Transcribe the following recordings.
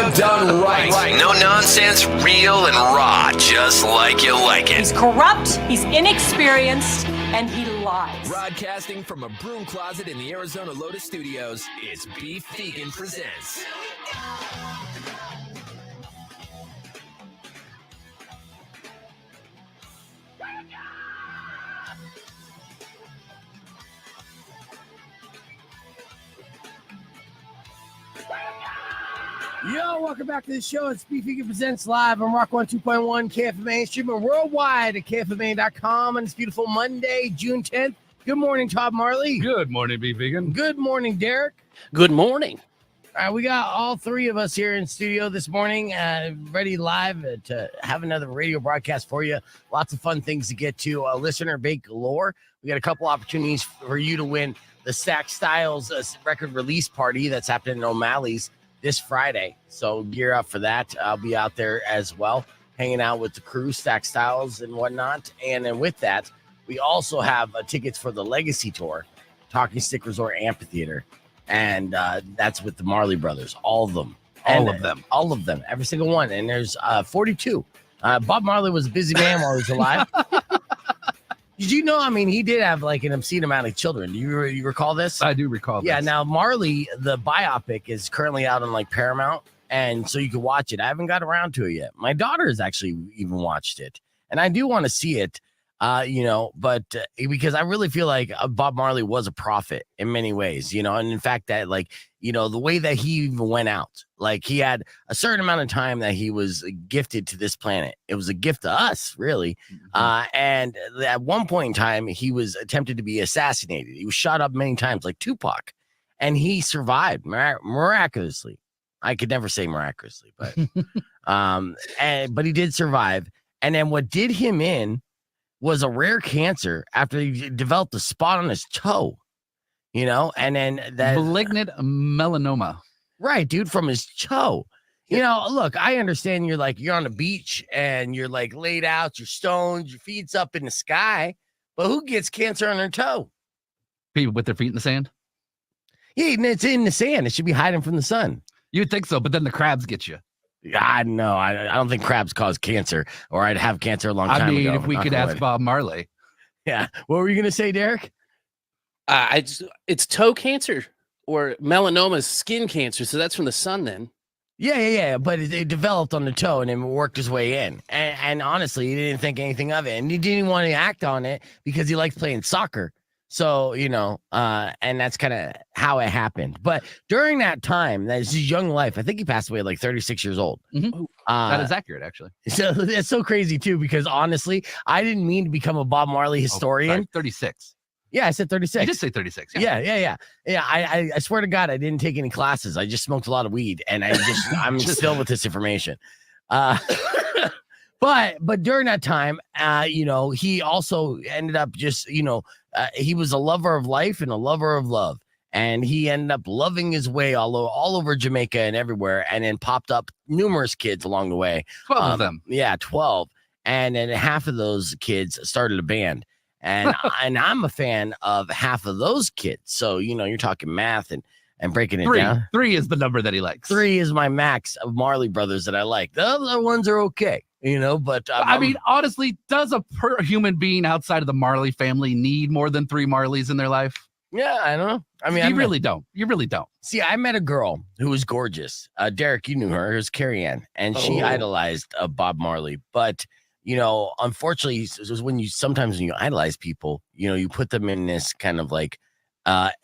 but done right. No nonsense, real and raw, just like you like it. He's corrupt, he's inexperienced, and he lies. Broadcasting from a broom closet in the Arizona Lotus Studios, it's Beef Vegan Presents. Yo, welcome back to the show. It's Beef Vegan Presents live on Rock 102.1 KFMA, streaming worldwide at KFMA.com on this beautiful Monday, June 10th. Good morning, Todd Marlie. Good morning, Beef Vegan. Good morning, Derek. Good morning. We got all three of us here in studio this morning, ready live to have another radio broadcast for you. Lots of fun things to get to. Listener bake galore. We got a couple opportunities for you to win the Stack Styles record release party that's happening in O'Malley's this Friday. So gear up for that. I'll be out there as well, hanging out with the crew, Stack Styles and whatnot. And then with that, we also have tickets for the Legacy Tour, Talking Stick Resort Amphitheater. And that's with the Marley brothers, all of them. All of them, every single one. And there's 42. Bob Marley was a busy man while he was alive. Did you know? I mean, he did have like an obscene amount of children. Do you recall this? I do recall this. Yeah, now Marley, the biopic, is currently out on like Paramount, and so you can watch it. I haven't got around to it yet. My daughter has actually even watched it, and I do want to see it, but because I really feel like Bob Marley was a prophet in many ways, and in fact that the way that he even went out, like he had a certain amount of time that he was gifted to this planet. It was a gift to us, really. Mm-hmm. And at one point in time, he was attempted to be assassinated. He was shot up many times, like Tupac, and he survived miraculously. I could never say miraculously, but but he did survive. And then what did him in was a rare cancer after he developed a spot on his toe. And then that malignant melanoma. Right, dude, from his toe. Look, I understand you're on the beach and you're like laid out, you're stoned, your feet's up in the sky, but who gets cancer on their toe? People with their feet in the sand? Yeah, it's in the sand. It should be hiding from the sun. You'd think so, but then the crabs get you. I know. I don't think crabs cause cancer, or I'd have cancer a long time ago. I mean, if we could ask Bob Marley. Yeah. What were you going to say, Derek? It's toe cancer, or melanoma is skin cancer, so that's from the sun then. Yeah. But it developed on the toe and then worked his way in. And honestly, he didn't think anything of it. And he didn't want to act on it because he likes playing soccer. So, and that's kind of how it happened. But during that time, that's his young life, I think he passed away at like 36 years old. Mm-hmm. That is accurate, actually. So that's so crazy, too, because honestly, I didn't mean to become a Bob Marley historian. 36. Yeah, I said 36. You just say 36. Yeah. I swear to God, I didn't take any classes. I just smoked a lot of weed, and I'm still with this information. But during that time, he also ended up just, he was a lover of life and a lover of love. And he ended up loving his way all over Jamaica and everywhere, and then popped up numerous kids along the way. 12 of them. Yeah, 12. And then half of those kids started a band. And I'm a fan of half of those kids. So, you're talking math and breaking it down. 3 is the number that he likes. 3 is my max of Marley brothers that I like. The other ones are okay. But I mean, honestly, does a human being outside of the Marley family need more than 3 Marleys in their life? Yeah, I don't know. I mean, you really don't. You really don't. See, I met a girl who was gorgeous. Derek, you knew her. It was Carrie Ann, and she idolized Bob Marley. But unfortunately, sometimes when you idolize people, you put them in this kind of like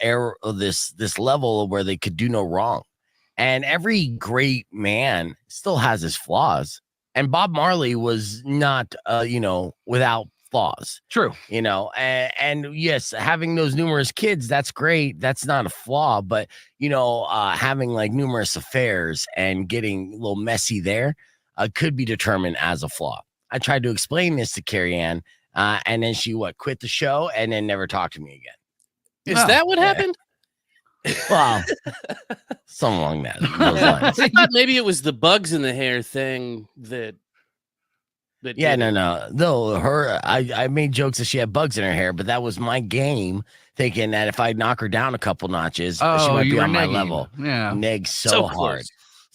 this level where they could do no wrong. And every great man still has his flaws. And Bob Marley was not, without flaws. True. And yes, having those numerous kids, that's great. That's not a flaw. But, having like numerous affairs and getting a little messy there could be determined as a flaw. I tried to explain this to Carrie Ann, and then she quit the show and then never talked to me again. Is that what happened? Well, something along those lines. I thought maybe it was the bugs in the hair thing that yeah, no. Though I made jokes that she had bugs in her hair, but that was my game, thinking that if I knock her down a couple notches, she might be on my level. Yeah, neg so hard.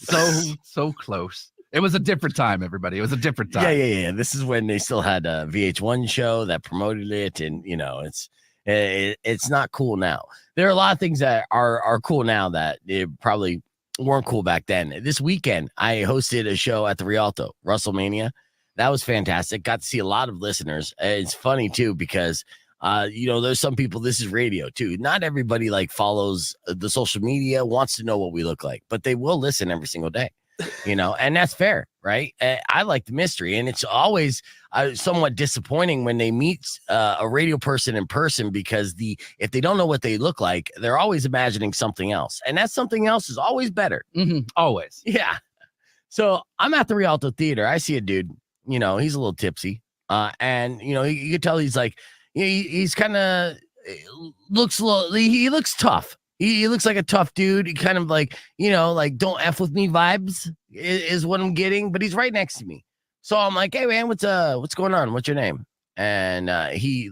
So close. It was a different time, everybody. It was a different time. Yeah. This is when they still had a VH1 show that promoted it, and it's not cool now. There are a lot of things that are cool now that it probably weren't cool back then. This weekend, I hosted a show at the Rialto, WrestleMania. That was fantastic. Got to see a lot of listeners. It's funny too because there's some people. This is radio too. Not everybody follows the social media, wants to know what we look like, but they will listen every single day. And that's fair, right? I like the mystery, and it's always somewhat disappointing when they meet a radio person in person because if they don't know what they look like, they're always imagining something else, and that something else is always better. Always. Yeah. So I'm at the Rialto Theater. I see a dude. He's a little tipsy, and you can tell he's he's kind of looks he looks tough. He looks like a tough dude. He kind of don't F with me vibes is what I'm getting, but he's right next to me. So I'm like, hey man, what's going on? What's your name? And he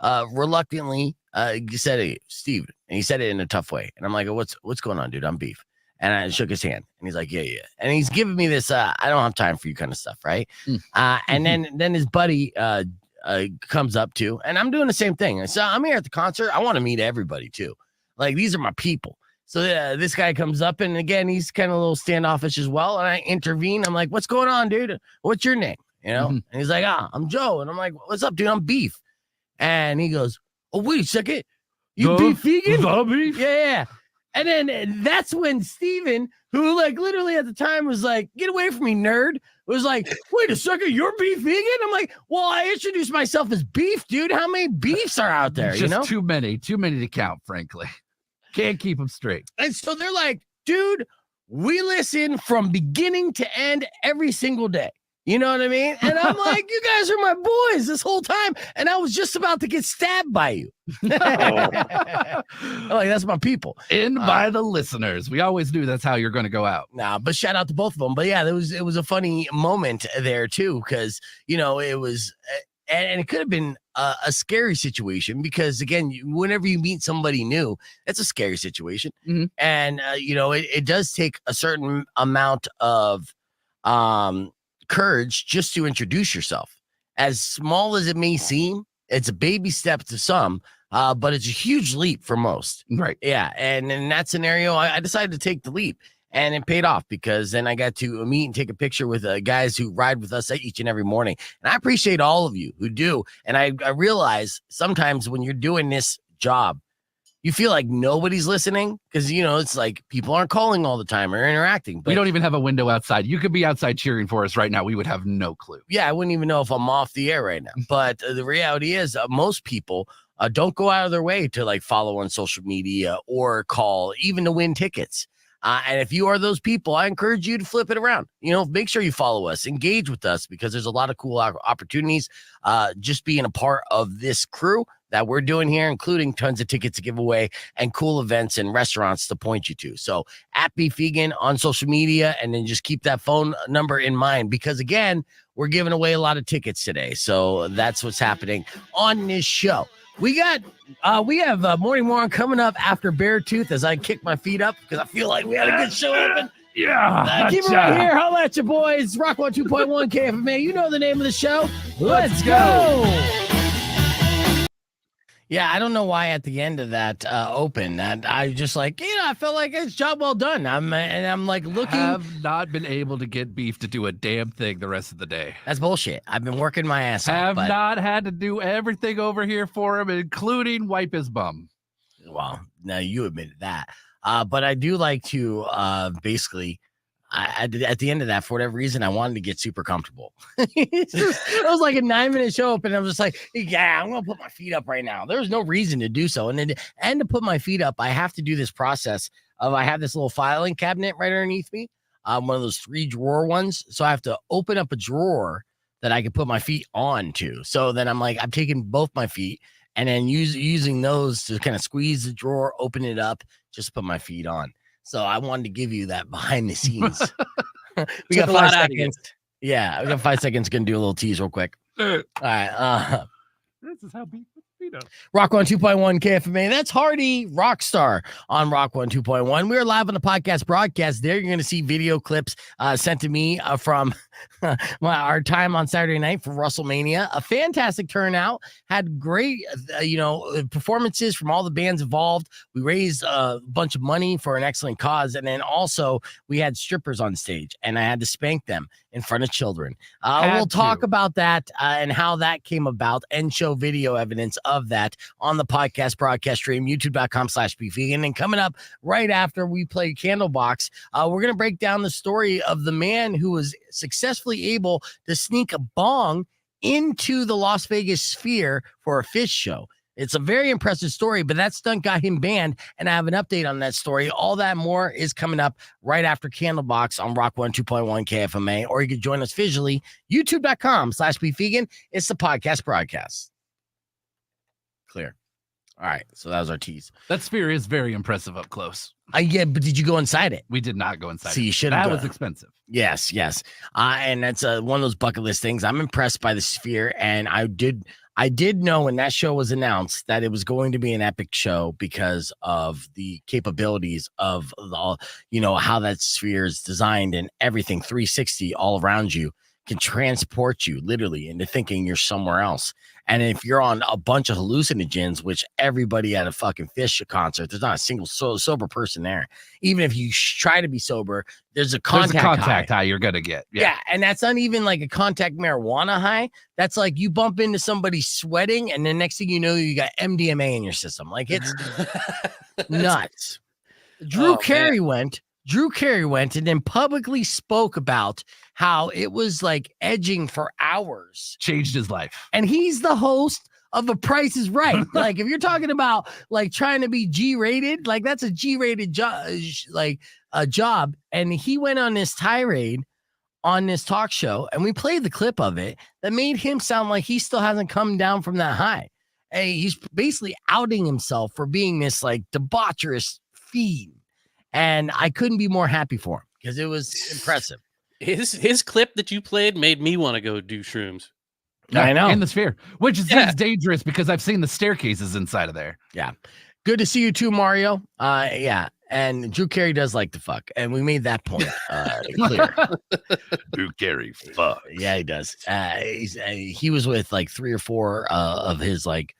reluctantly said, hey, Steve. And he said it in a tough way. And I'm like, what's going on, dude? I'm Beef. And I shook his hand and he's like, yeah. And he's giving me this, I don't have time for you kind of stuff. Right. And then his buddy comes up too, and I'm doing the same thing. So I'm here at the concert. I want to meet everybody too. These are my people. So this guy comes up, and again, he's kind of a little standoffish as well. And I intervene. I'm like, what's going on, dude? What's your name? And he's like, I'm Joe. And I'm like, what's up, dude? I'm Beef. And he goes, oh, wait a second. You Beef vegan? The Beef? Yeah. And then that's when Steven, who literally at the time was like, get away from me, nerd, was like, wait a second, you're Beef vegan? I'm like, well, I introduced myself as Beef, dude. How many beefs are out there? Just too many to count, frankly. Can't keep them straight. And so they're like, dude, we listen from beginning to end every single day. You know what I mean? And I'm like, you guys are my boys this whole time. And I was just about to get stabbed by you. I'm like, that's my people. By the listeners. We always knew that's how you're going to go out. Nah, but shout out to both of them. But yeah, it was a funny moment there too. Cause it was, and it could have been a scary situation because again, whenever you meet somebody new, it's a scary situation. And, it does take a certain amount of, courage just to introduce yourself. As small as it may seem, it's a baby step to some, but it's a huge leap for most. Right. Yeah. And in that scenario, I decided to take the leap, and it paid off because then I got to meet and take a picture with guys who ride with us each and every morning. And I appreciate all of you who do. And I realize sometimes when you're doing this job, you feel like nobody's listening because, it's like people aren't calling all the time or interacting. But we don't even have a window outside. You could be outside cheering for us right now. We would have no clue. Yeah, I wouldn't even know if I'm off the air right now. But the reality is most people don't go out of their way to follow on social media or call, even to win tickets. And if you are those people, I encourage you to flip it around. Make sure you follow us, engage with us, because there's a lot of cool opportunities just being a part of this crew that we're doing here, including tons of tickets to give away and cool events and restaurants to point you to. So at Beef Vegan on social media, and then just keep that phone number in mind because, again, we're giving away a lot of tickets today. So that's what's happening on this show. We have Morning Warren coming up after Beartooth as I kick my feet up because I feel like we had a good show open. Yeah. Keep it right here. Holla at you boys. Rock 102.1 KFMA. You know the name of the show. Let's go. Yeah, I don't know why at the end of that open that I just I felt like it's job well done. I'm looking. Have not been able to get Beef to do a damn thing the rest of the day. That's bullshit. I've been working my ass off. Have not had to do everything over here for him, including wipe his bum. Well, now you admitted that. But I do like to basically. At the end of that, for whatever reason, I wanted to get super comfortable. It was like a 9-minute show up, and I was just like, yeah, I'm going to put my feet up right now. There's no reason to do so. And to put my feet up, I have to do this process of I have this little filing cabinet right underneath me, one of those 3-drawer ones. So I have to open up a drawer that I can put my feet onto. So then I'm taking both my feet and then using those to kind of squeeze the drawer, open it up, just put my feet on. So I wanted to give you that behind the scenes. We got 5 seconds. Yeah, we got 5 seconds. Gonna do a little tease real quick. All right. This is how Beef puts feet Rock 102.1 KFMA. That's Hardy Rockstar on Rock 102.1. We're live on the podcast broadcast. There, you're going to see video clips sent to me from our time on Saturday night for WrestleMania. A fantastic turnout. Had great, performances from all the bands involved. We raised a bunch of money for an excellent cause, and then also we had strippers on stage, and I had to spank them in front of children. We'll talk about that and how that came about, and show video evidence of that on the podcast broadcast stream, youtube.com/beefvegan. And coming up right after we play Candlebox, we're going to break down the story of the man who was successfully able to sneak a bong into the Las Vegas Sphere for a fish show. It's a very impressive story, but that stunt got him banned, and I have an update on that story. All that more is coming up right after Candlebox on Rock 102.1 KFMA, or you can join us visually, youtube.com/beefvegan. It's the podcast broadcast. Clear. All right, so that was our tease. That sphere is very impressive up close. Yeah, but did you go inside it? We did not go inside. So you should have. have. That was expensive. Yes. And that's one of those bucket list things. I'm impressed by the Sphere, and I did know when that show was announced that it was going to be an epic show because of the capabilities of how that Sphere is designed, and everything 360 all around you can transport you literally into thinking you're somewhere else. And if you're on a bunch of hallucinogens, which everybody at a fucking Fish concert, there's not a single sober person there. Even if you try to be sober, there's a contact high you're gonna get. Yeah, and that's not even like a contact marijuana high. That's like you bump into somebody sweating, and then next thing you know, you got MDMA in your system. Like, it's nuts. Drew Carey went and then publicly spoke about how it was like edging for hours. Changed his life. And he's the host of The Price is Right. Like, if you're talking about like trying to be G-rated, like that's a G-rated job. And he went on this tirade on this talk show, and we played the clip of it that made him sound like he still hasn't come down from that high. Hey, he's basically outing himself for being this like debaucherous fiend. And I couldn't be more happy for him because it was impressive. His clip that you played made me want to go do shrooms. I know. In the Sphere, which seems dangerous because I've seen the staircases inside of there. Yeah. Good to see you too, Mario. Yeah. And Drew Carey does like to fuck. And we made that point clear. Drew Carey, fuck. Yeah, he does. He was with like 3 or 4 of his like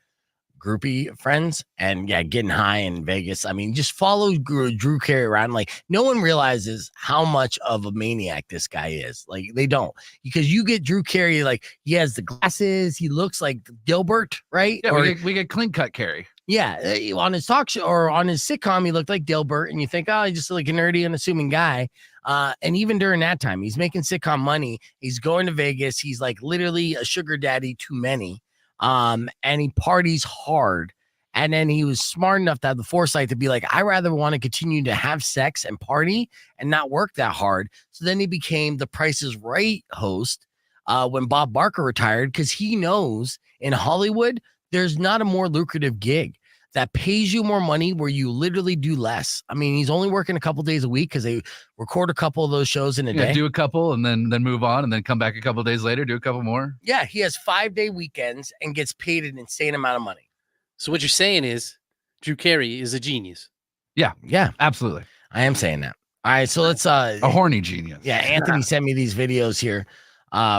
groupie friends, and getting high in Vegas. I mean, just follow Drew Carey around. Like, no one realizes how much of a maniac this guy is. Like, they don't, because you get Drew Carey, like, he has the glasses, he looks like Dilbert, right? Yeah, we get clean cut Carey. Yeah, on his talk show or on his sitcom, he looked like Dilbert, and you think, oh, he's just like a nerdy, unassuming guy. And even during that time, he's making sitcom money. He's going to Vegas. He's like literally a sugar daddy to many. And he parties hard. And then he was smart enough to have the foresight to be like, I rather want to continue to have sex and party and not work that hard. So then he became the Price is Right host when Bob Barker retired, because he knows in Hollywood, there's not a more lucrative gig that pays you more money where you literally do less. I mean, he's only working a couple days a week because they record a couple of those shows in a day. Do a couple and then move on and then come back a couple of days later, do a couple more. Yeah, he has 5-day weekends and gets paid an insane amount of money. So what you're saying is Drew Carey is a genius. Yeah, absolutely. I am saying that. All right, so let's a horny genius. Yeah, Anthony sent me these videos here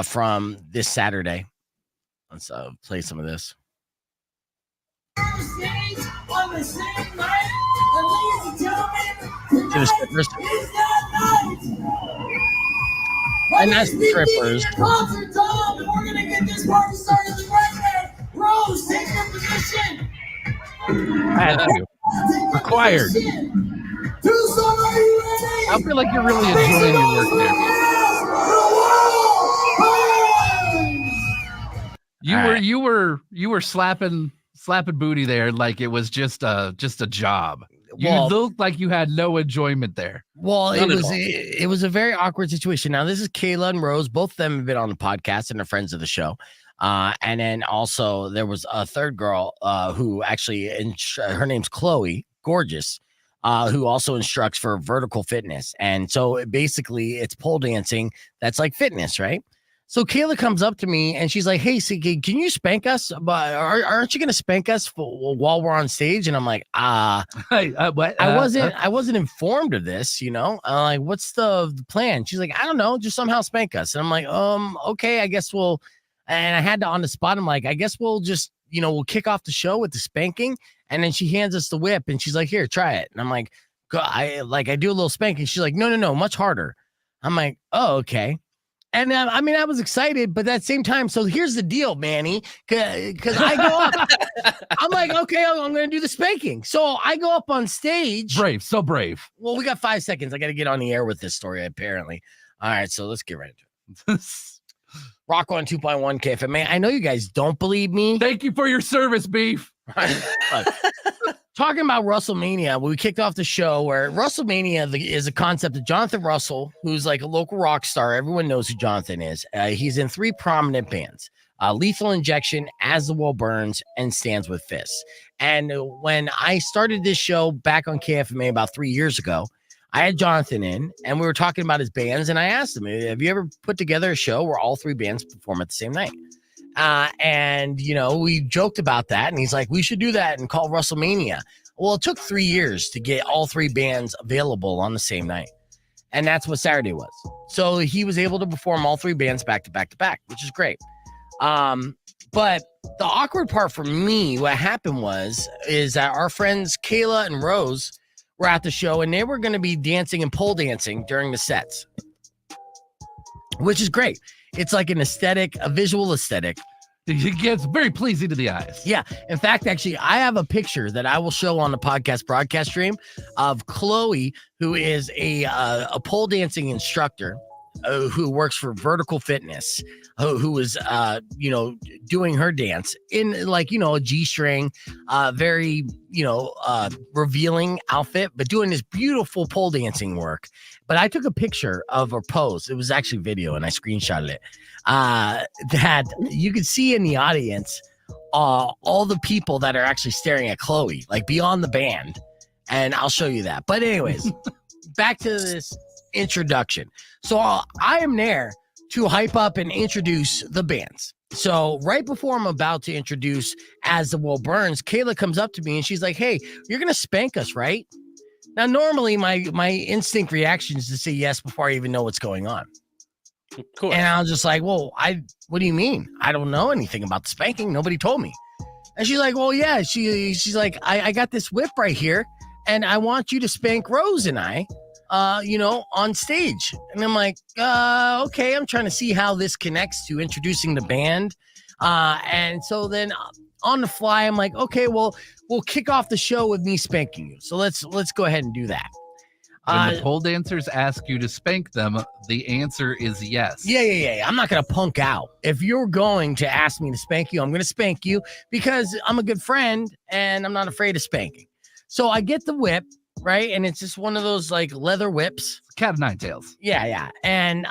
from this Saturday. Let's play some of this. On the same night, and ladies and gentlemen, To the strippers. is that night. And that's the strippers. Concert time, and we're gonna get this party started right now. Rose, take your position. Had to. Required. Tucson, are you ready? I feel like you're really enjoying your work there. You were slapping booty there like it was just a job. You looked like you had no enjoyment there. Well, it was a very awkward situation. Now, this is Kayla and Rose. Both of them have been on the podcast and are friends of the show. And then also there was a third girl who actually, her name's Chloe, gorgeous, who also instructs for vertical fitness. And so basically it's pole dancing that's like fitness, right? So Kayla comes up to me and she's like, "Hey, can you spank us? But aren't you going to spank us while we're on stage?" And I'm like, What? I wasn't informed of this, you know. Like, what's the plan? She's like, I don't know, just somehow spank us. And I'm like, okay, I guess we'll. And I had to on the spot. I'm like, I guess we'll just, we'll kick off the show with the spanking. And then she hands us the whip and she's like, here, try it. And I'm like, I do a little spanking. She's like, no, much harder. I'm like, oh, okay. And I was excited, but at the same time, so here's the deal, Manny, because I go up. I'm like, okay, I'm going to do the spanking. So I go up on stage. Brave, so brave. Well, we got 5 seconds. I got to get on the air with this story, apparently. All right, so let's get right into it. Rock on 2.1 KFMA. I know you guys don't believe me. Thank you for your service, Beef. Talking about WrestleMania, we kicked off the show where WrestleMania is a concept of Jonathan Russell, who's like a local rock star. Everyone knows who Jonathan is. He's in 3 prominent bands, Lethal Injection, As the World Burns, and Stands with Fists. And when I started this show back on KFMA about 3 years ago, I had Jonathan in and we were talking about his bands. And I asked him, have you ever put together a show where all 3 bands perform at the same night? And we joked about that, and he's like, we should do that and call WrestleMania. Well, it took 3 years to get all 3 bands available on the same night, and that's what Saturday was. So he was able to perform all 3 bands back to back to back, which is great. But the awkward part for me, what happened is that our friends Kayla and Rose were at the show, and they were going to be dancing and pole dancing during the sets, which is great. It's like a visual aesthetic. It gets very pleasing to the eyes. Yeah. In fact, actually, I have a picture that I will show on the podcast broadcast stream of Chloe, who is a pole dancing instructor who works for Vertical Fitness, who was, doing her dance in a G-string, very, revealing outfit, but doing this beautiful pole dancing work. But I took a picture of her pose. It was actually video, and I screenshotted it. That you could see in the audience, all the people that are actually staring at Chloe, like beyond the band. And I'll show you that. But anyways, back to this introduction. So I am there to hype up and introduce the bands. So right before I'm about to introduce As the World Burns, Kayla comes up to me and she's like, hey, you're going to spank us, right? Now, normally my instinct reaction is to say yes before I even know what's going on. Of course. And I was just like, well, what do you mean? I don't know anything about the spanking. Nobody told me. And she's like, well, yeah, she's like, I got this whip right here and I want you to spank Rose and I, on stage. And I'm like, okay, I'm trying to see how this connects to introducing the band. And so then on the fly, I'm like, okay, well, we'll kick off the show with me spanking you. So let's go ahead and do that. When the pole dancers ask you to spank them, the answer is yes. Yeah. I'm not going to punk out. If you're going to ask me to spank you, I'm going to spank you because I'm a good friend and I'm not afraid of spanking. So I get the whip, right? And it's just one of those like leather whips. Cat of nine tails. Yeah. And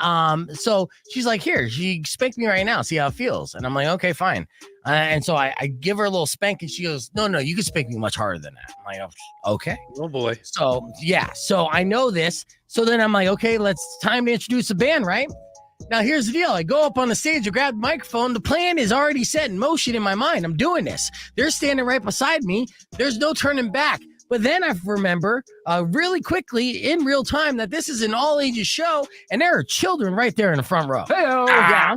so she's like, here, she spanked me right now. See how it feels. And I'm like, okay, fine. And so I give her a little spank and she goes, no, you can spank me much harder than that. I'm like, okay. Oh boy. So yeah, so I know this. So then I'm like, okay, time to introduce the band, right? Now here's the deal. I go up on the stage, I grab the microphone. The plan is already set in motion in my mind. I'm doing this. They're standing right beside me. There's no turning back. But then I remember really quickly in real time that this is an all ages show and there are children right there in the front row. Hey-o. Yeah,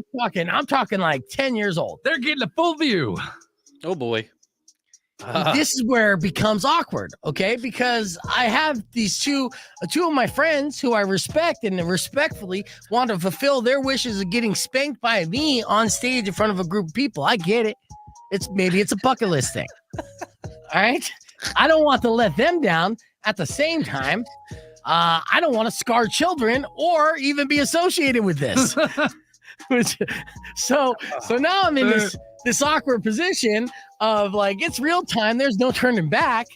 I'm talking like 10 years old. They're getting a full view. Oh boy. This is where it becomes awkward, okay? Because I have these two of my friends who I respect and respectfully want to fulfill their wishes of getting spanked by me on stage in front of a group of people. I get it. Maybe it's a bucket list thing. All right? I don't want to let them down. At the same time, I don't want to scar children or even be associated with this. So now I'm in this awkward position of like, it's real time. There's no turning back.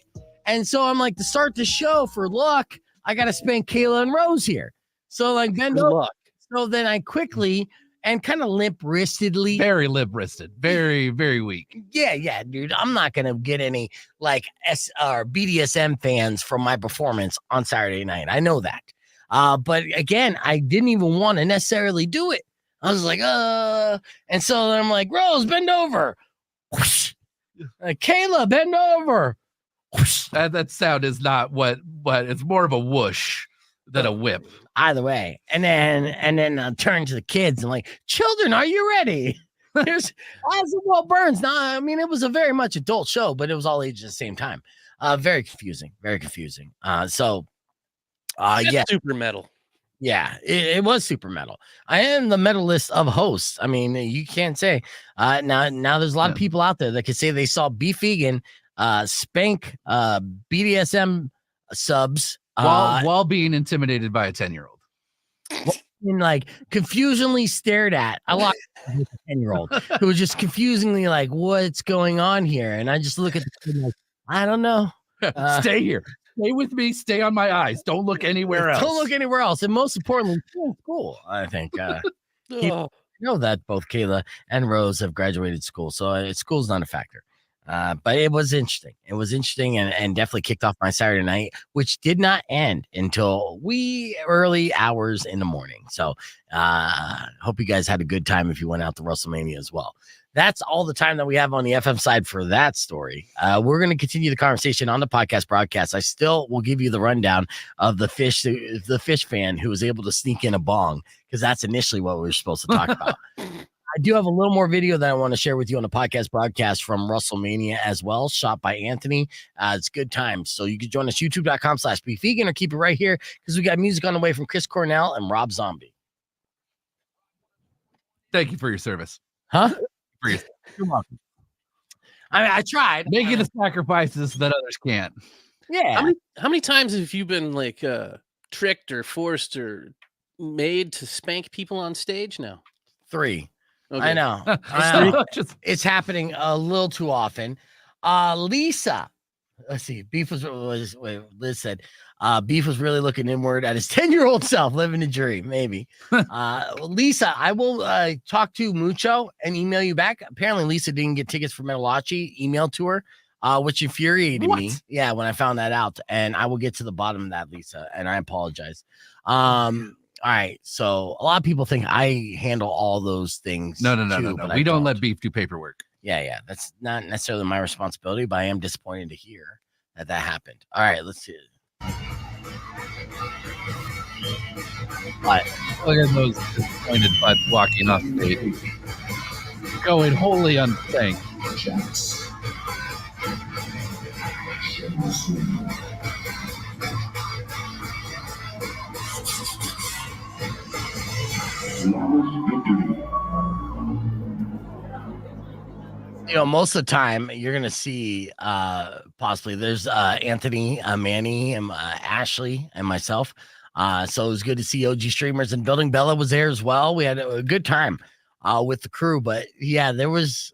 And so I'm like, to start the show for luck, I got to spank Kayla and Rose here. So like, bend over. So then I quickly and kind of limp-wristedly. Very limp-wristed. Very, very weak. Yeah, dude. I'm not going to get any like BDSM fans from my performance on Saturday night. I know that. But again, I didn't even want to necessarily do it. I was like, and so I'm like, Rose, bend over. Whoosh. Kayla, bend over. Whoosh. That sound is not what it's more of a whoosh than a whip. Either way. And then I turn to the kids and like, children, are you ready? There's as the wall burns. Now, I mean, it was a very much adult show, but it was all ages at the same time. Very confusing. Very confusing. Yeah. Super metal. Yeah, it was super metal. I am the metalist of hosts. I mean, you can't say. Now there's a lot of people out there that can say they saw Beef Vegan spank BDSM subs while being intimidated by a 10-year-old. And like confusingly stared at a lot of 10-year-old who was just confusingly like, what's going on here? And I just look at the kid like, I don't know. Stay here. Stay with me. Stay on my eyes. Don't look anywhere else. Don't look anywhere else. And most importantly, school. I think. You know that both Kayla and Rose have graduated school, so school's not a factor. But it was interesting. It was interesting and definitely kicked off my Saturday night, which did not end until early hours in the morning. So hope you guys had a good time if you went out to WrestleMania as well. That's all the time that we have on the FM side for that story. We're going to continue the conversation on the podcast broadcast. I still will give you the rundown of the fish fan who was able to sneak in a bong, because that's initially what we were supposed to talk about. I do have a little more video that I want to share with you on the podcast broadcast from WrestleMania as well, shot by Anthony. It's good times. So you can join us, youtube.com/beefvegan, or keep it right here because we got music on the way from Chris Cornell and Rob Zombie. Thank you for your service. Huh? You're welcome. I mean, I tried making the sacrifices that others can't. Yeah. How many times have you been like tricked or forced or made to spank people on stage now? 3. Okay. I know. It's happening a little too often. Lisa, let's see. Liz said, Beef was really looking inward at his 10-year-old self, living a dream. Maybe. Lisa, I will talk to Mucho and email you back. Apparently, Lisa didn't get tickets for Metalachi emailed to her, which infuriated me. Yeah, when I found that out, and I will get to the bottom of that, Lisa, and I apologize. All right, so a lot of people think I handle all those things. No. We don't let Beef do paperwork. Yeah. That's not necessarily my responsibility, but I am disappointed to hear that happened. All right, let's see it. But look at those disappointed butts walking off stage, going wholly unthanked. You know, most of the time you're gonna see possibly there's Anthony, Manny, and Ashley and myself. So it was good to see OG streamers in building. Bella was there as well. We had a good time with the crew. But yeah, there was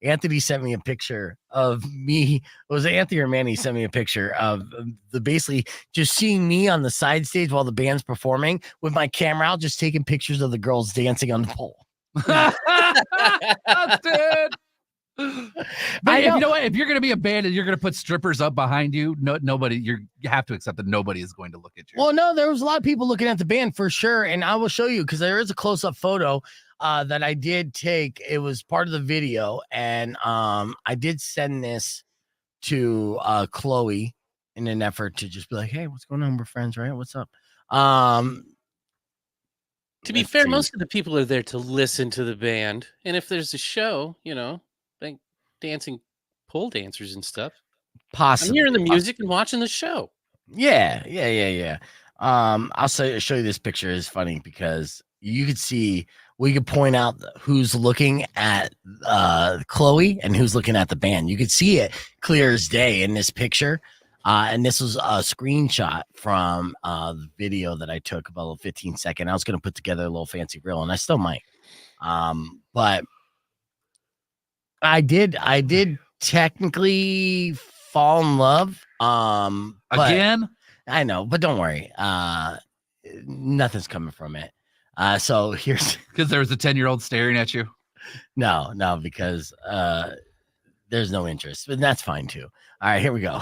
Anthony sent me a picture of me. Was it Anthony or Manny sent me a picture of the basically just seeing me on the side stage while the band's performing with my camera out, just taking pictures of the girls dancing on the pole. Dude. But you know what? If you're going to be a band and you're going to put strippers up behind you, nobody, you have to accept that nobody is going to look at you. Well, no, there was a lot of people looking at the band for sure. And I will show you because there is a close-up photo that I did take. It was part of the video. And I did send this to Chloe in an effort to just be like, hey, what's going on? We're friends, right? What's up? To be fair, most of the people are there to listen to the band. And if there's a show, you know, like dancing pole dancers and stuff. Possibly. I'm hearing the music and watching the show. Yeah. I'll show you this picture. Is funny because you could see, we could point out who's looking at Chloe and who's looking at the band. You could see it clear as day in this picture. And this was a screenshot from the video that I took about a 15-second. I was going to put together a little fancy reel, and I still might. But I did technically fall in love. Again? I know, but don't worry. Nothing's coming from it. So here's because there was a 10-year-old staring at you. No, because there's no interest, but that's fine too. All right, here we go.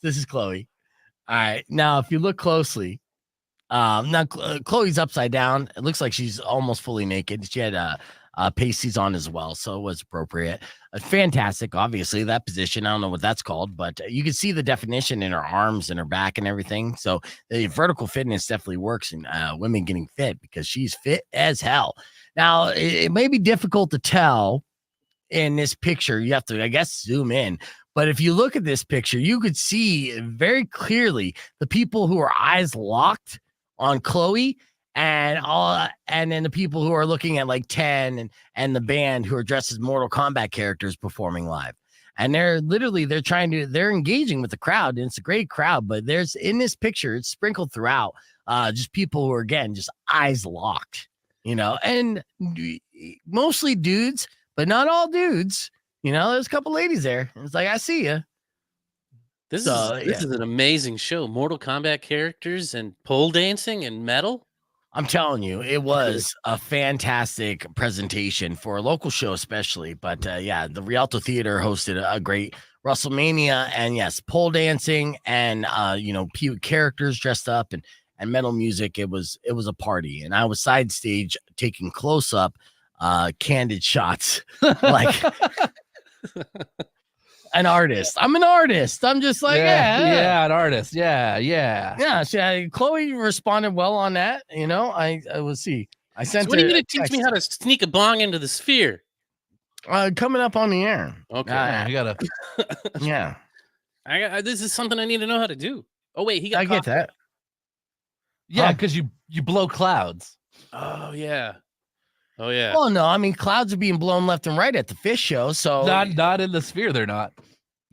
This is Chloe. All right. Now, if you look closely, Now Chloe's upside down. It looks like she's almost fully naked. She had pasties on as well, so it was appropriate. Fantastic, obviously, that position. I don't know what that's called, but you can see the definition in her arms and her back and everything. So the vertical fitness definitely works in women getting fit because she's fit as hell. Now, it may be difficult to tell in this picture. You have to, I guess, zoom in. But if you look at this picture, you could see very clearly the people who are eyes locked on Chloe and then the people who are looking at like 10 and the band who are dressed as Mortal Kombat characters performing live. And they're engaging with the crowd, and it's a great crowd, but there's in this picture, it's sprinkled throughout, just people who are, again, just eyes locked, and mostly dudes, but not all dudes. There's a couple ladies there. It's like, I see you. This is an amazing show. Mortal Kombat characters and pole dancing and metal. I'm telling you, it was a fantastic presentation for a local show, especially. But the Rialto Theater hosted a great WrestleMania, and yes, pole dancing and characters dressed up and metal music. It was a party, and I was side stage taking close up, candid shots, like an artist. I'm an artist. I'm just like, an artist. Yeah. Chloe responded well on that. I will see. I sent. So when are you going to teach me how to sneak a bong into the sphere? Coming up on the air. Okay, I gotta. Yeah. This is something I need to know how to do. Oh wait, I get that. Yeah, because you blow clouds. Oh yeah. Well, no, I mean, clouds are being blown left and right at the fish show. So not in the sphere, they're not.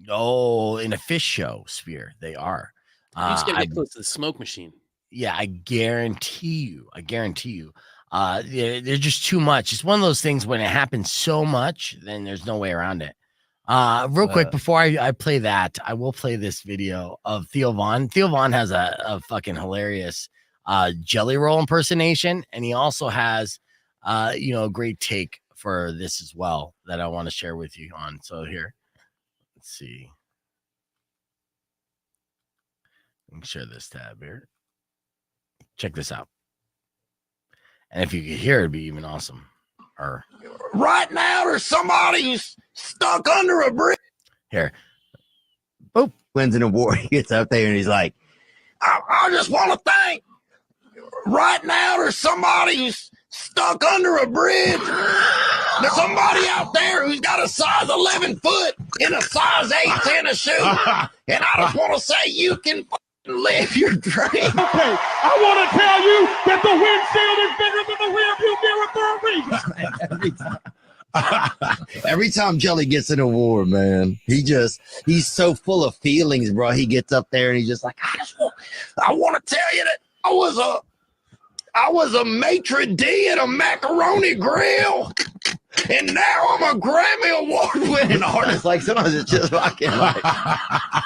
Oh, in a fish show sphere, they are. You just gotta get close to the smoke machine. Yeah, I guarantee you. They're just too much. It's one of those things when it happens so much, then there's no way around it. Real quick, before I play that, I will play this video of Theo Von. Theo Von has a fucking hilarious Jelly Roll impersonation, and he also has a great take for this as well that I want to share with you on. So here, let's see. Let me share this tab here. Check this out. And if you could hear it, it'd be even awesome. Right now, there's somebody who's stuck under a bridge. Here. Boop. Wins an award. He gets up there and he's like, I just want to thank. Right now, there's somebody who's stuck under a bridge. There's somebody out there who's got a size 11 foot in a size 8 tennis shoe. And I just want to say you can live your dream. Okay, I want to tell you that the windshield is bigger than the rearview mirror for a reason. Every time Jelly gets an award, man, he's so full of feelings, bro. He gets up there and he's just like, I want to tell you that I was a maitre d' at a macaroni grill, and now I'm a Grammy Award-winning artist. Like, sometimes it's just fucking like,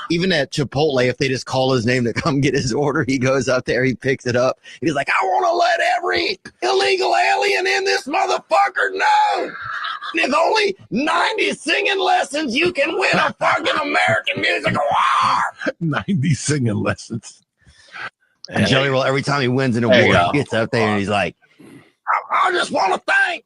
even at Chipotle, if they just call his name to come get his order, he goes up there, he picks it up, and he's like, I want to let every illegal alien in this motherfucker know. There's only 90 singing lessons. You can win a fucking American Music Award. 90 singing lessons. And Jelly Roll, every time he wins an award, he gets up there and he's like, I just want to thank.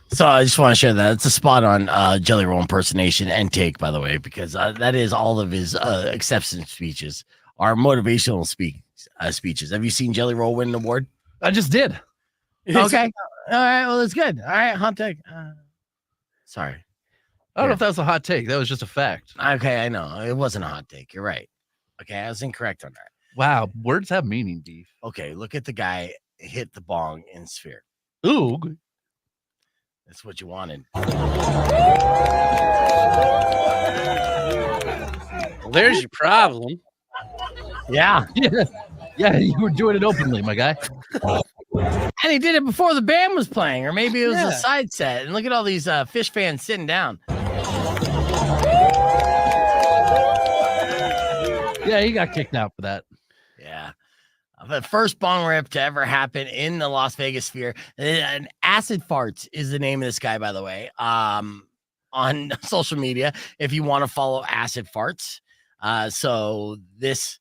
So I just want to share that. It's a spot on Jelly Roll impersonation and take, by the way, because that is all of his acceptance speeches are motivational speeches. Have you seen Jelly Roll win an award? I just did. Okay. All right. Well, that's good. All right. Hot take. Sorry. I don't know if that was a hot take. That was just a fact. Okay. I know. It wasn't a hot take. You're right. Okay. I was incorrect on that. Wow. Words have meaning, Beef. Okay. Look at the guy hit the bong in sphere. Ooh. That's what you wanted. Well, there's your problem. Yeah. Yeah, you were doing it openly, my guy. And he did it before the band was playing, or maybe it was a side set. And look at all these Fish fans sitting down. Yeah, he got kicked out for that. Yeah. The first bong rip to ever happen in the Las Vegas sphere. And Acid Farts is the name of this guy, by the way, on social media, if you want to follow Acid Farts. So this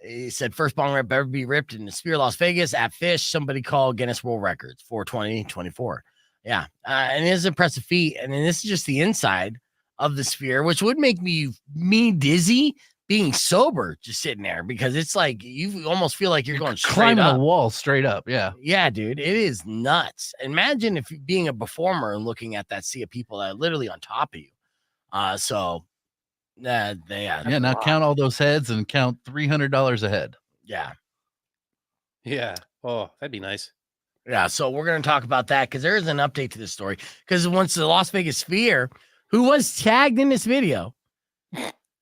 He said first bong rip ever be ripped in the Sphere, Las Vegas at Fish. Somebody called Guinness World Records for 2024. Yeah, and it is an impressive feat. And then this is just the inside of the Sphere, which would make me dizzy being sober, just sitting there, because it's like you almost feel like you're going climbing up. a wall straight up. Yeah, dude, it is nuts. Imagine if being a performer and looking at that sea of people that are literally on top of you. Now count all those heads and count $300 a head. Yeah. Oh, that'd be nice. Yeah, so we're going to talk about that because there is an update to this story. Because once the Las Vegas Sphere, who was tagged in this video,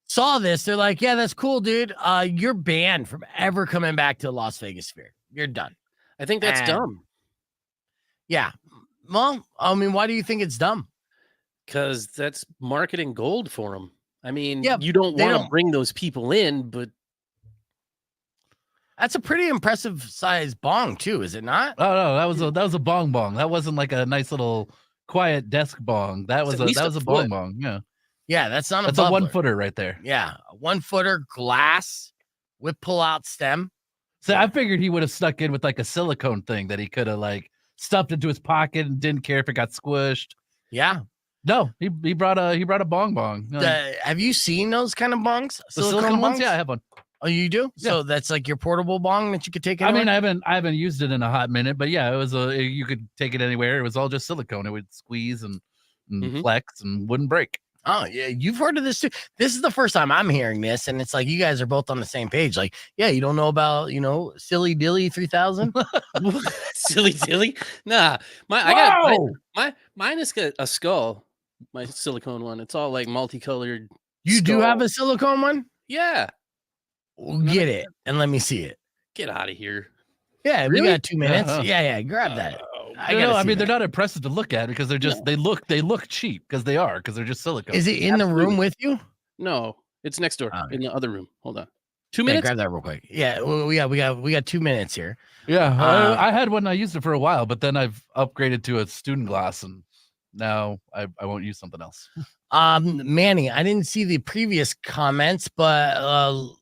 saw this, they're like, yeah, that's cool, dude. You're banned from ever coming back to the Las Vegas Sphere. You're done. I think that's dumb. Yeah. Well, I mean, why do you think it's dumb? Because that's marketing gold for them. I mean, yeah, you don't want to bring those people in, but that's a pretty impressive size bong too, is it not? Oh no, that was a bong. That wasn't like a nice little quiet desk bong. That was a bong. Yeah. Yeah, that's not a 1-footer right there. Yeah, a 1-footer glass with pull-out stem. So I figured he would have stuck in with like a silicone thing that he could have like stuffed into his pocket and didn't care if it got squished. Yeah. No, he brought a bong. Have you seen those kind of bongs? The silicone ones? Yeah, I have one. Oh, you do? Yeah. So that's like your portable bong that you could take anywhere? I mean, I haven't used it in a hot minute, but yeah, it was you could take it anywhere. It was all just silicone. It would squeeze and flex and wouldn't break. Oh, yeah, you've heard of this too. This is the first time I'm hearing this, and it's like you guys are both on the same page. Like, yeah, you don't know about, Silly Dilly 3000? Silly Dilly? Nah, mine is a skull. My silicone one. It's all like multicolored. You do have a silicone one? Yeah. Well, get it and let me see it. Get out of here. Yeah, really? We got 2 minutes. Yeah, grab that. I mean, they're not impressive to look at because they're just they look cheap because they're just silicone. Is it in the room with you? No, it's next door in the other room. Hold on. 2 minutes. Grab that real quick. Yeah, we got 2 minutes here. Yeah, I had one. I used it for a while, but then I've upgraded to a student glass, and now I won't use something else. Manny, I didn't see the previous comments, but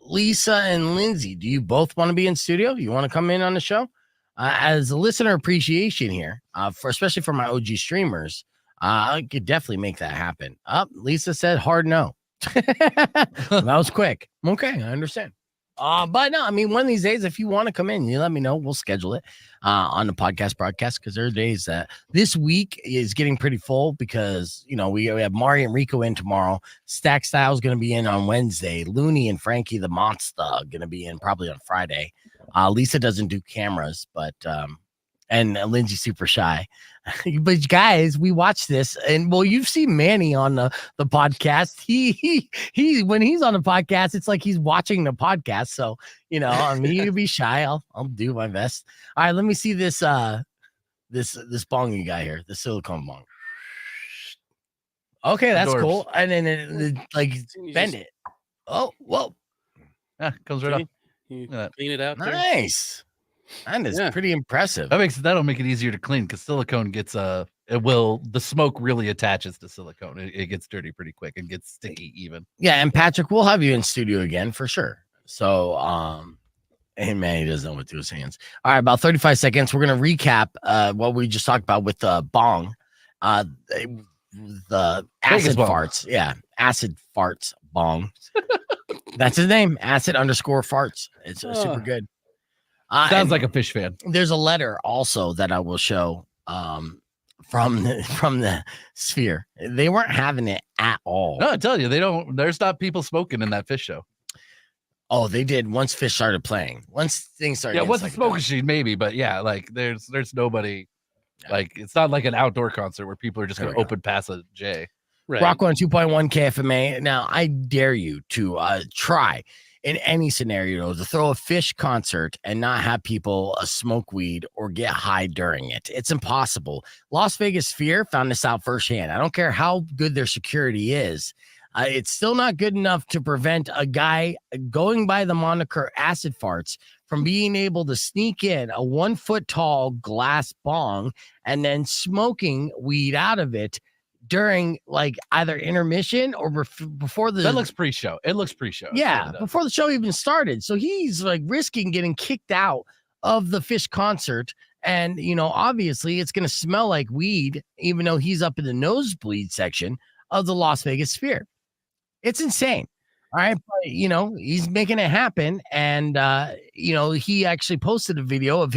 Lisa and Lindsay, do you both want to be in studio? You want to come in on the show? As a listener appreciation here, especially for my OG streamers, I could definitely make that happen. Lisa said hard no. That was quick. Okay, I understand. But no, I mean, one of these days, if you want to come in, you let me know. We'll schedule it on the podcast broadcast, because there are days that this week is getting pretty full because, we have Mari and Rico in tomorrow. Stack Style is going to be in on Wednesday. Looney and Frankie the Monster going to be in probably on Friday. Lisa doesn't do cameras, but and Lindsay's super shy. But guys, we watch this, and well, you've seen Manny on the podcast. He when he's on the podcast, it's like he's watching the podcast. So I mean, you can be shy. I'll do my best. All right, let me see this this bong you got here, the silicone bong. Okay, that's cool. And then it like bend it. Oh, whoa! Yeah, comes right up. You clean it out. Nice. That is pretty impressive. That'll make it easier to clean because silicone gets the smoke really attaches to silicone. It gets dirty pretty quick and gets sticky even. Yeah, and Patrick, we'll have you in studio again for sure. So hey man, he doesn't know what to do with his hands. All right, about 35 seconds. We're gonna recap what we just talked about with the bong. The acid farts. Yeah, acid farts bong. That's his name, acid_farts. It's super good. Sounds like a fish fan. There's a letter also that I will show from the Sphere. They weren't having it at all. No, I tell you, there's not people smoking in that fish show. Oh, they did once Fish started playing. Once things started. Yeah, once the smoke machine, maybe, but yeah, like there's nobody. Yeah. Like it's not like an outdoor concert where people are just going to open pass a J. Right. Rock 102.1 KFMA. Now I dare you to try in any scenario to throw a Fish concert and not have people smoke weed or get high during it. It's impossible. Las Vegas Sphere found this out firsthand. I don't care how good their security is. It's still not good enough to prevent a guy going by the moniker Acid Farts from being able to sneak in a 1 foot tall glass bong and then smoking weed out of it during like either intermission or before the. That looks pre-show. It looks pre-show. Yeah, before the show even started. So he's like risking getting kicked out of the Fish concert. And, obviously it's going to smell like weed, even though he's up in the nosebleed section of the Las Vegas Sphere. It's insane. All right. But, he's making it happen. And, he actually posted a video of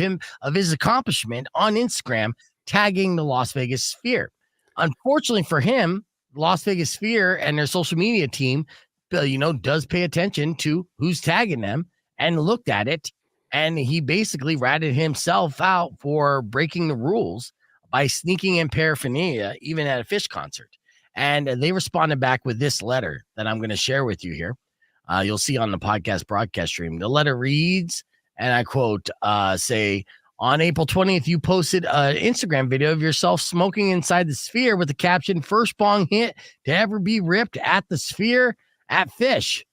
his accomplishment on Instagram, tagging the Las Vegas Sphere. Unfortunately for him, Las Vegas Sphere and their social media team, does pay attention to who's tagging them and looked at it. And he basically ratted himself out for breaking the rules by sneaking in paraphernalia, even at a Fish concert. And they responded back with this letter that I'm going to share with you here. You'll see on the podcast broadcast stream. The letter reads, and I quote, say, on April 20th, you posted an Instagram video of yourself smoking inside the Sphere with the caption, "First bong hit to ever be ripped at the Sphere at Fish."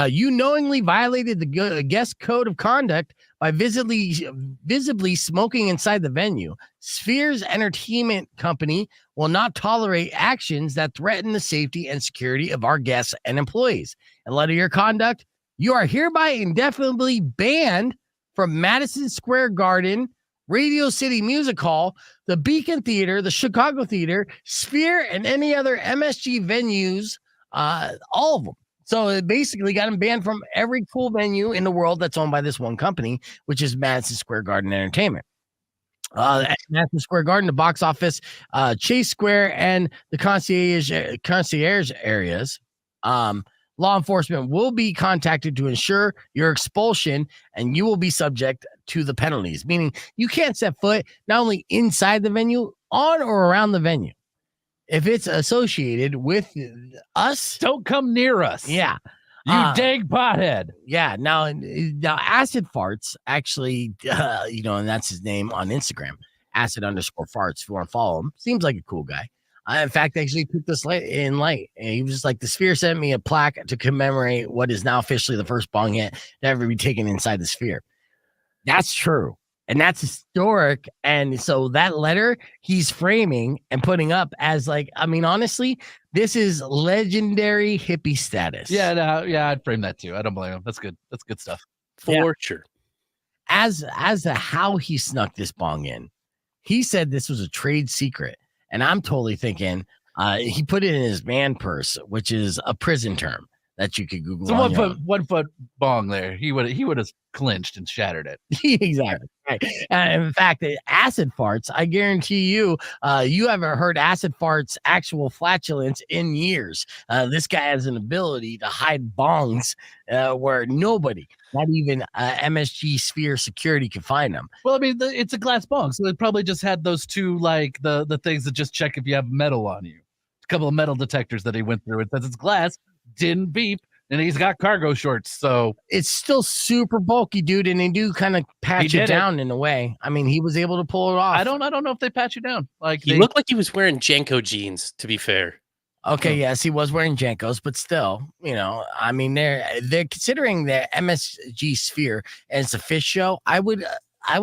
You knowingly violated the guest code of conduct by visibly smoking inside the venue. Sphere's entertainment company will not tolerate actions that threaten the safety and security of our guests and employees. In light of your conduct, you are hereby indefinitely banned from Madison Square Garden, Radio City Music Hall, the Beacon Theater, the Chicago Theater, Sphere, and any other MSG venues, all of them. So it basically got him banned from every cool venue in the world that's owned by this one company, which is Madison Square Garden Entertainment. At Madison Square Garden, the box office, Chase Square, and the concierge areas, law enforcement will be contacted to ensure your expulsion, and you will be subject to the penalties, meaning you can't set foot not only inside the venue, on or around the venue. If it's associated with us, don't come near us. Yeah. You dang pothead. Yeah. Now Acid Farts actually, and that's his name on Instagram, acid_farts. If you want to follow him, seems like a cool guy. In fact, actually put this in light. And he was just like, the Sphere sent me a plaque to commemorate what is now officially the first bong hit to ever be taken inside the Sphere. That's true. And that's historic. And so that letter he's framing and putting up as like, I mean, honestly, this is legendary hippie status. Yeah, I'd frame that too. I don't blame him. That's good. That's good stuff. For sure. As to how he snuck this bong in, he said this was a trade secret. And I'm totally thinking he put it in his man purse, which is a prison term that you could Google. So 1 foot bong there. He would have clinched and shattered it. Exactly. Right. In fact, Acid Farts, I guarantee you, you haven't heard Acid Farts' actual flatulence in years. This guy has an ability to hide bongs where nobody, not even MSG Sphere security, can find them. Well, I mean, it's a glass bong, so it probably just had those two, like the things that just check if you have metal on you. A couple of metal detectors that he went through. It says it's glass, didn't beep. And he's got cargo shorts, so it's still super bulky, dude. And they do kind of patch it down in a way. I mean, he was able to pull it off. I don't know if they patch you down. Like he looked like he was wearing Janko jeans. To be fair, okay, yes, he was wearing Jankos, but still, I mean, they're considering the MSG Sphere as a Fish show. I would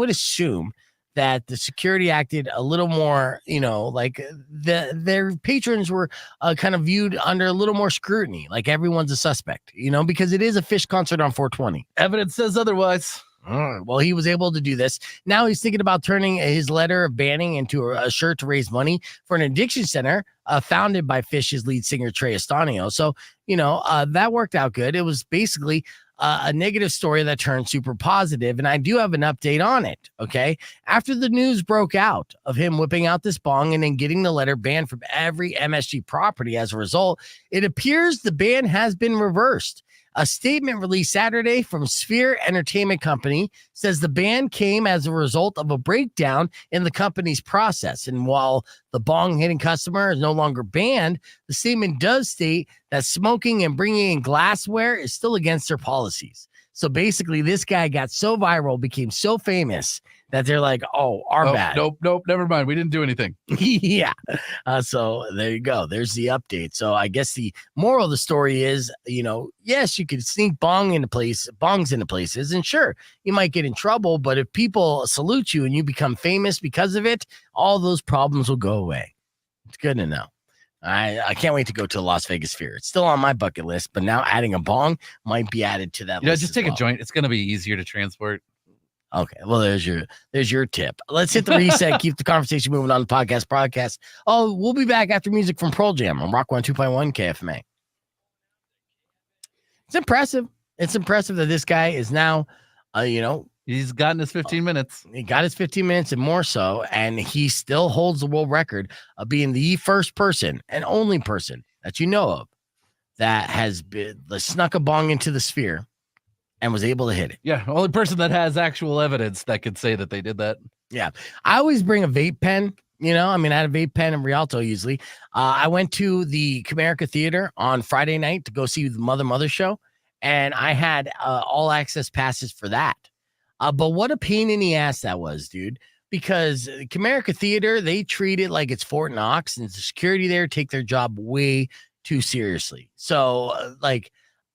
assume that the security acted a little more, like their patrons were kind of viewed under a little more scrutiny, like everyone's a suspect, because it is a Fish concert on 420. Evidence says otherwise. Well, he was able to do this. Now he's thinking about turning his letter of banning into a shirt to raise money for an addiction center founded by Fish's lead singer, Trey Estanio. So, that worked out good. It was basically a negative story that turned super positive, and I do have an update on it. Okay, after the news broke out of him whipping out this bong and then getting the letter banned from every MSG property as a result, it appears the ban has been reversed. A statement released Saturday from Sphere Entertainment Company says the ban came as a result of a breakdown in the company's process. And while the bong hitting customer is no longer banned, the statement does state that smoking and bringing in glassware is still against their policies. So basically, this guy got so viral, became so famous that they're like, bad. Nope, never mind. We didn't do anything. Yeah. So there you go. There's the update. So I guess the moral of the story is, yes, you can sneak bongs into places, and sure, you might get in trouble, but if people salute you and you become famous because of it, all those problems will go away. It's good to know. I can't wait to go to the Las Vegas Sphere. It's still on my bucket list, but now adding a bong might be added to that list. Just take a joint. It's going to be easier to transport. Okay, well, there's your tip. Let's hit the reset. Keep the conversation moving on the podcast. Oh, we'll be back after music from Pearl Jam on Rock 102.1 KFMA. It's impressive. It's impressive that this guy is now, he's gotten his 15 minutes. He got his 15 minutes and more so, and he still holds the world record of being the first person and only person that you know of that has snuck a bong into the Sphere and was able to hit it. Yeah, only person that has actual evidence that could say that they did that. Yeah, I always bring a vape pen. I had a vape pen in Rialto usually. I went to the Comerica Theater on Friday night to go see the Mother show, and I had all access passes for that. But what a pain in the ass that was, dude. Because Comerica Theater, they treat it like it's Fort Knox, and the security there take their job way too seriously. So,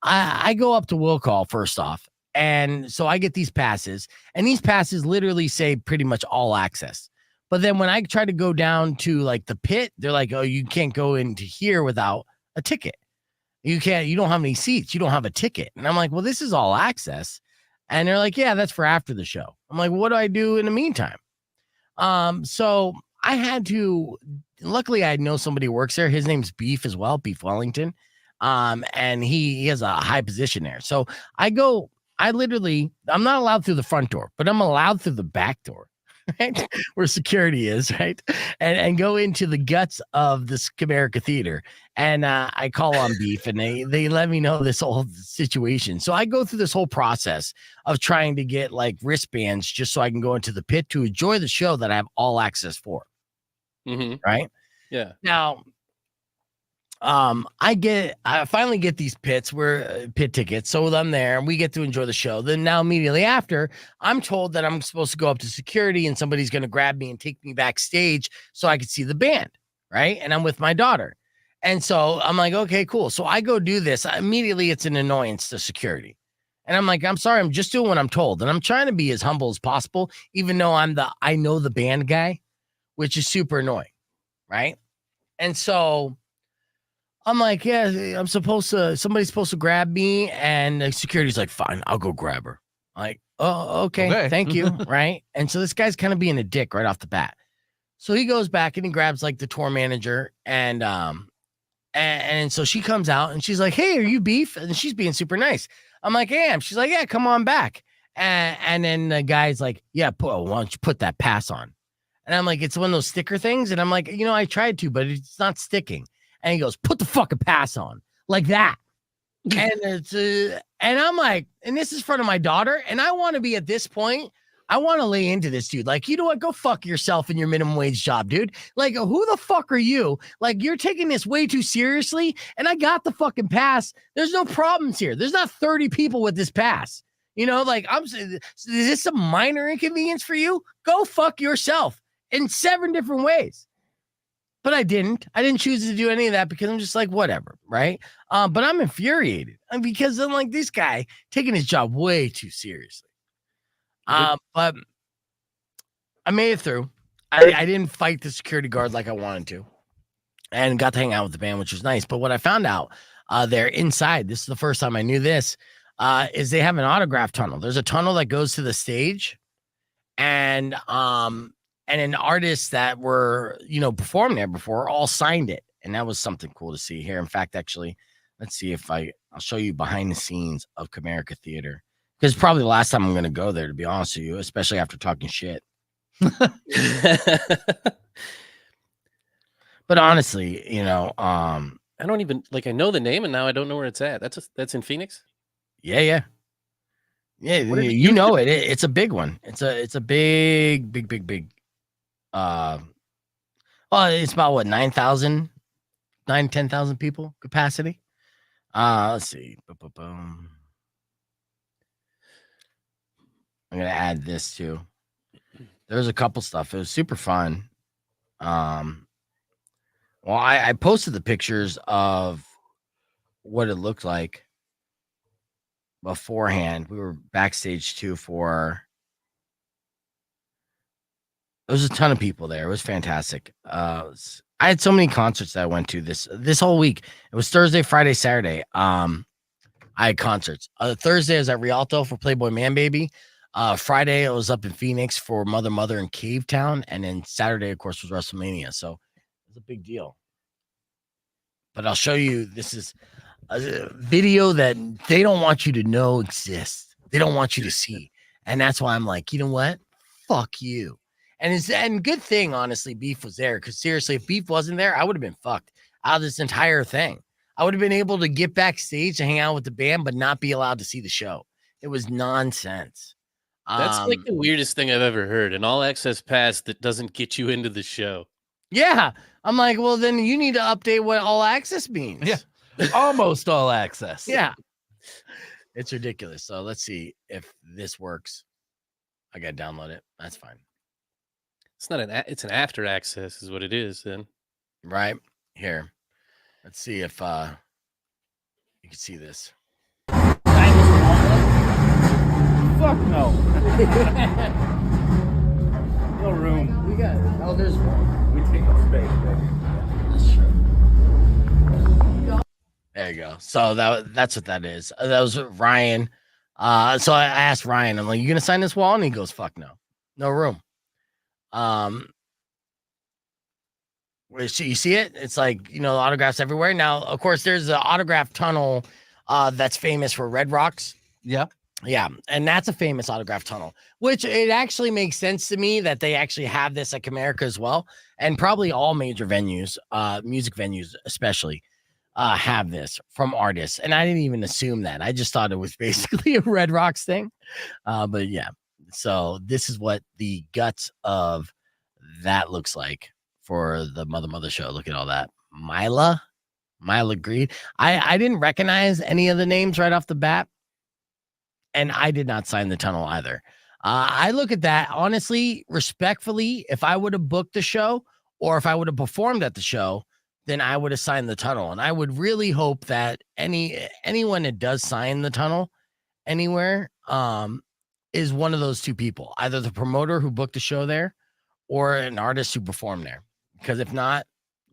I go up to will call first off, and so I get these passes, and these passes literally say pretty much all access. But then when I try to go down to like the pit, they're like, "Oh, you can't go into here without a ticket. You don't have any seats. You don't have a ticket." And I'm like, "Well, this is all access." And they're like, "Yeah, that's for after the show." I'm like, "What do I do in the meantime?" So I had to, luckily I know somebody who works there. His name's Beef as well, Beef Wellington. And he has a high position there. So I'm not allowed through the front door, but I'm allowed through the back door, right? Where security is, right? And go into the guts of this Comerica Theater. And I call on Beef, and they let me know this whole situation. So I go through this whole process of trying to get like wristbands just so I can go into the pit to enjoy the show that I have all access for. Mm-hmm. Right? Yeah. Now, I finally get these pit tickets. So I'm there and we get to enjoy the show. Then now immediately after, I'm told that I'm supposed to go up to security and somebody's going to grab me and take me backstage so I could see the band. Right. And I'm with my daughter. And so I'm like, okay, cool. So I go do this. Immediately it's an annoyance to security. And I'm like, I'm sorry, I'm just doing what I'm told. And I'm trying to be as humble as possible, even though I know the band guy, which is super annoying. Right. And so I'm like, yeah, somebody's supposed to grab me. And the security's like, fine, I'll go grab her. I'm like, oh, okay. Thank you. Right. And so this guy's kind of being a dick right off the bat. So he goes back and he grabs like the tour manager and so she comes out and she's like, hey, are you Beef? And she's being super nice. I'm like, I am. She's like, yeah, come on back. And then the guy's like, yeah, why don't you put that pass on? And I'm like, it's one of those sticker things. And I'm like, I tried to, but it's not sticking. And he goes, put the fucking pass on like that. And and I'm like, and this is in front of my daughter. And I want to be at this point. I want to lay into this dude. Like, you know what? Go fuck yourself in your minimum wage job, dude. Like, who the fuck are you? Like, you're taking this way too seriously. And I got the fucking pass. There's no problems here. There's not 30 people with this pass. Is this a minor inconvenience for you? Go fuck yourself in 7 different ways. But I didn't choose to do any of that because I'm just like, whatever. Right. But I'm infuriated because I'm like, this guy taking his job way too seriously. But I made it through. I didn't fight the security guard like I wanted to and got to hang out with the band, which was nice. But what I found out there inside, this is the first time I knew this, is they have an autograph tunnel. There's a tunnel that goes to the stage and an artist that were, performed there before all signed it. And that was something cool to see here. In fact, actually, let's see if I'll show you behind the scenes of Comerica Theater. Because it's probably the last time I'm going to go there, to be honest with you, especially after talking shit. But honestly, I don't even I know the name and now I don't know where it's at. That's in Phoenix. Yeah. You know it. It's a big one. It's a big. Well, it's about what 9,000, 10,000 people capacity. Let's see. Boom. I'm gonna add this too. There's a couple stuff. It was super fun. Well, I posted the pictures of what it looked like beforehand. We were backstage too for There was a ton of people there. It was fantastic. I had so many concerts that I went to this whole week. It was Thursday, Friday, Saturday. I had concerts. Thursday I was at Rialto for Playboy Man Baby. Friday I was up in Phoenix for Mother in Cave Town, and then Saturday, of course, was WrestleMania. So it was a big deal. But I'll show you. This is a video that they don't want you to know exists. They don't want you to see, and that's why I'm like, you know what? Fuck you. And good thing, honestly, Beef was there, because seriously, if Beef wasn't there, I would have been fucked out of this entire thing. I would have been able to get backstage to hang out with the band, but not be allowed to see the show. It was nonsense. That's like the weirdest thing I've ever heard. An all access pass that doesn't get you into the show. Yeah. I'm like, well, then you need to update what all access means. Yeah. Almost all access. Yeah. It's ridiculous. So let's see if this works. I got to download it. That's fine. It's not it's an after access is what it is then. Right here. Let's see if you can see this. Fuck no. No room. We got there's room. We take up space, baby. That's true. There you go. So that's what that is. That was Ryan. So I asked Ryan, I'm like, you gonna sign this wall? And he goes, fuck no. No room. You see it? It's like, autographs everywhere. Now, of course, there's the autograph tunnel that's famous for Red Rocks. Yeah. Yeah. And that's a famous autograph tunnel, which it actually makes sense to me that they actually have this at Comerica as well. And probably all major venues, music venues especially, have this from artists. And I didn't even assume that. I just thought it was basically a Red Rocks thing. But yeah. So this is what the guts of that looks like for the Mother show. Look at all that. Mila Green. I didn't recognize any of the names right off the bat. And I did not sign the tunnel either. I look at that, honestly, respectfully, if I would have booked the show or if I would have performed at the show, then I would have signed the tunnel. And I would really hope that anyone that does sign the tunnel anywhere is one of those two people, either the promoter who booked the show there or an artist who performed there. Because if not,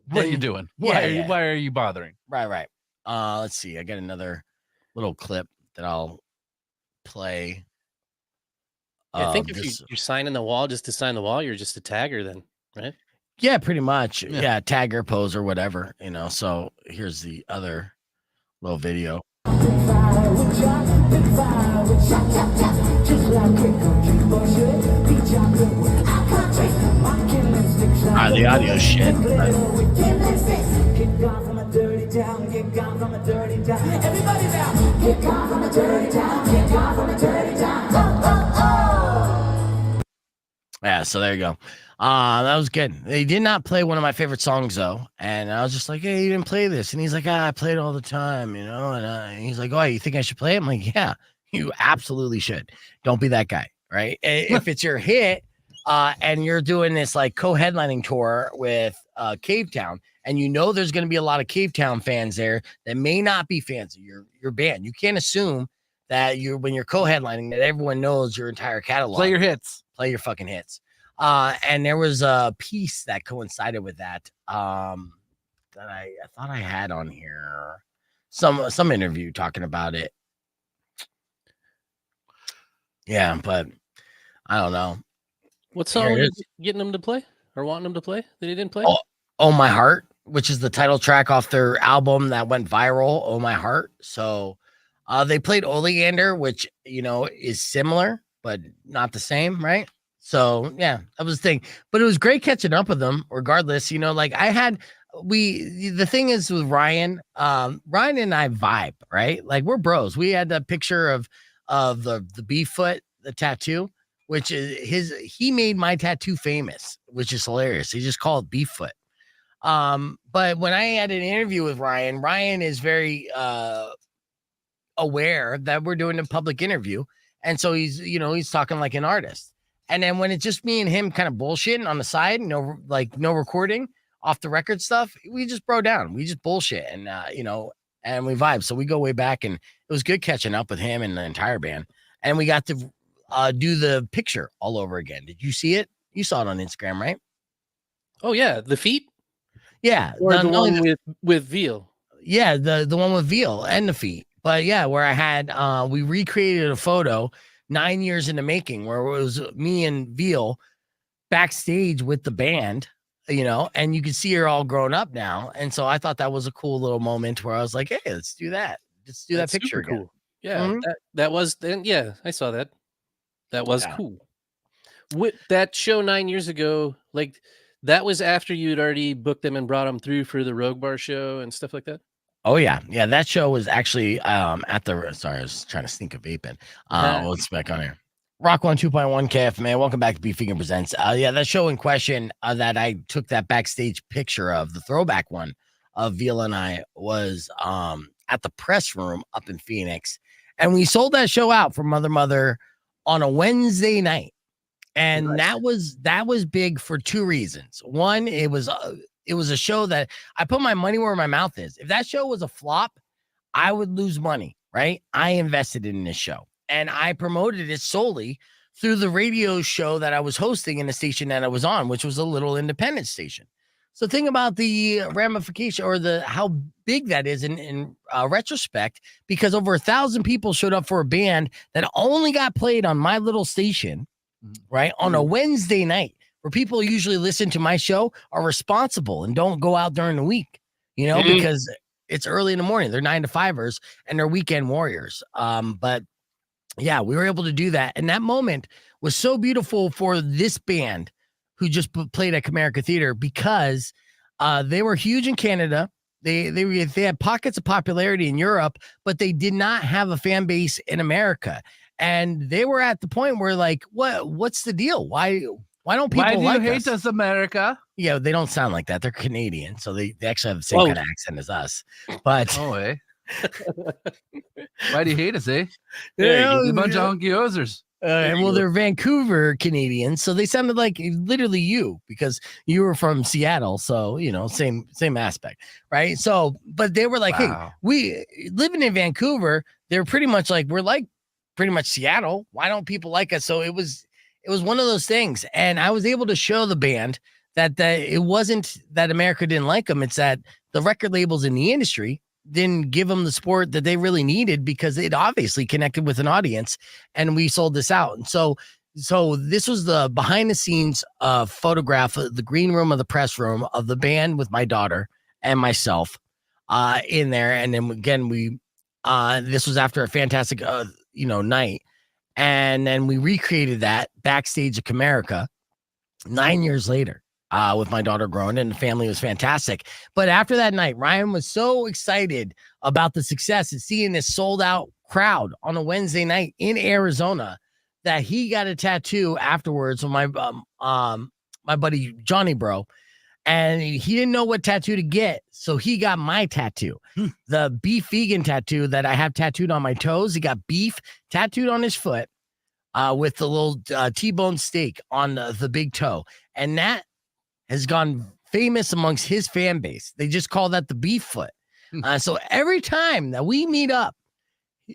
what are you doing? Why are you bothering? Right. Let's see. I got another little clip that I'll play. I think if you're signing the wall just to sign the wall, you're just a tagger then, right? Yeah, pretty much. Yeah, tagger, poser, whatever, So here's the other little video. The audio shit. Yeah, so there you go. That was good. They did not play one of my favorite songs though, and I was just like, "Hey, you didn't play this," and he's like, "I play it all the time, And he's like, "Oh, you think I should play it?" I'm like, "Yeah, you absolutely should. Don't be that guy, right? If it's your hit, and you're doing this like co-headlining tour with Cave Town, and there's going to be a lot of Cave Town fans there that may not be fans of your band. You can't assume that when you're co-headlining that everyone knows your entire catalog. Play your hits. Play your fucking hits." And there was a piece that coincided with that that I thought I had on here. Some interview talking about it. Yeah, but I don't know. What song are you getting them to play or wanting them to play that he didn't play? Oh My Heart, which is the title track off their album that went viral, Oh My Heart. So they played Oleander, which is similar but not the same, right? So yeah, that was the thing. But it was great catching up with them regardless. The thing is with Ryan, Ryan and I vibe, right? Like we're bros. We had that picture of the bee foot, the tattoo, which is he made my tattoo famous, which is hilarious. He just called it bee foot. But when I had an interview with Ryan is very aware that we're doing a public interview. And so he's talking like an artist. And then when it's just me and him kind of bullshitting on the side, no recording off the record stuff, we just bro down. We just bullshit and, and we vibe. So we go way back and it was good catching up with him and the entire band. And we got to do the picture all over again. Did you see it? You saw it on Instagram, right? Oh yeah, the feet Yeah, or the one with veal. Yeah, the one with veal and the feet. But yeah, where I had we recreated a photo 9 years in the making where it was me and Veal backstage with the band, and you can see her all grown up now. And so I thought that was a cool little moment where I was like, hey, let's do that. Let's do That's that picture super again. cool. Yeah, Mhm. that was then. Yeah, I saw that. That was Yeah. cool. With that show 9 years ago, like that was after you'd already booked them and brought them through for the Rogue Bar show and stuff like that. Oh yeah. Yeah. That show was actually at the sorry, I was trying to sneak a vape in. Let's back on here. Rock 1 2.1 KF, man. Welcome back to Beef Vegan Presents. Yeah, that show in question that I took that backstage picture of, the throwback one of Veal and I, was at the press room up in Phoenix. And we sold that show out for Mother on a Wednesday night. And Nice. that was big for two reasons. One, it was a show that I put my money where my mouth is. If that show was a flop, I would lose money, right? I invested in this show and I promoted it solely through the radio show that I was hosting in the station that I was on, which was a little independent station. So think about the ramification or how big that is in retrospect, because over 1,000 people showed up for a band that only got played on my little station, right? On a Wednesday night, where people usually listen to my show are responsible and don't go out during the week, because it's early in the morning. They're 9 to 5ers and they're weekend warriors. But yeah, we were able to do that. And that moment was so beautiful for this band who just played at Comerica Theater, because they were huge in Canada. They had pockets of popularity in Europe, but they did not have a fan base in America. And they were at the point where, like, what's the deal? Why don't people Why do like you hate us, America? Yeah, they don't sound like that. They're Canadian, so they actually have the same kind of accent as us. But eh? Why do you hate us, eh? Yeah, a bunch of hunky hosers. they're Vancouver Canadians, so they sounded like literally you, because you were from Seattle, so same aspect, right? So, but they were like, hey, we living in Vancouver, they're pretty much like, we're like pretty much Seattle. Why don't people like us? So it was one of those things, and I was able to show the band that it wasn't that America didn't like them; it's that the record labels in the industry didn't give them the support that they really needed, because it obviously connected with an audience, and we sold this out. And so this was the behind the scenes photograph of the green room of the press room of the band with my daughter and myself in there. And then again, this was after a fantastic night. And then we recreated that backstage at Comerica 9 years later. With my daughter grown, and the family was fantastic. But after that night, Ryan was so excited about the success and seeing this sold out crowd on a Wednesday night in Arizona that he got a tattoo afterwards with my buddy Johnny Bro. And he didn't know what tattoo to get, so he got my tattoo, the beef vegan tattoo that I have tattooed on my toes. He got beef tattooed on his foot with the little T-bone steak on the big toe. And that has gone famous amongst his fan base. They just call that the beef foot. So every time that we meet up,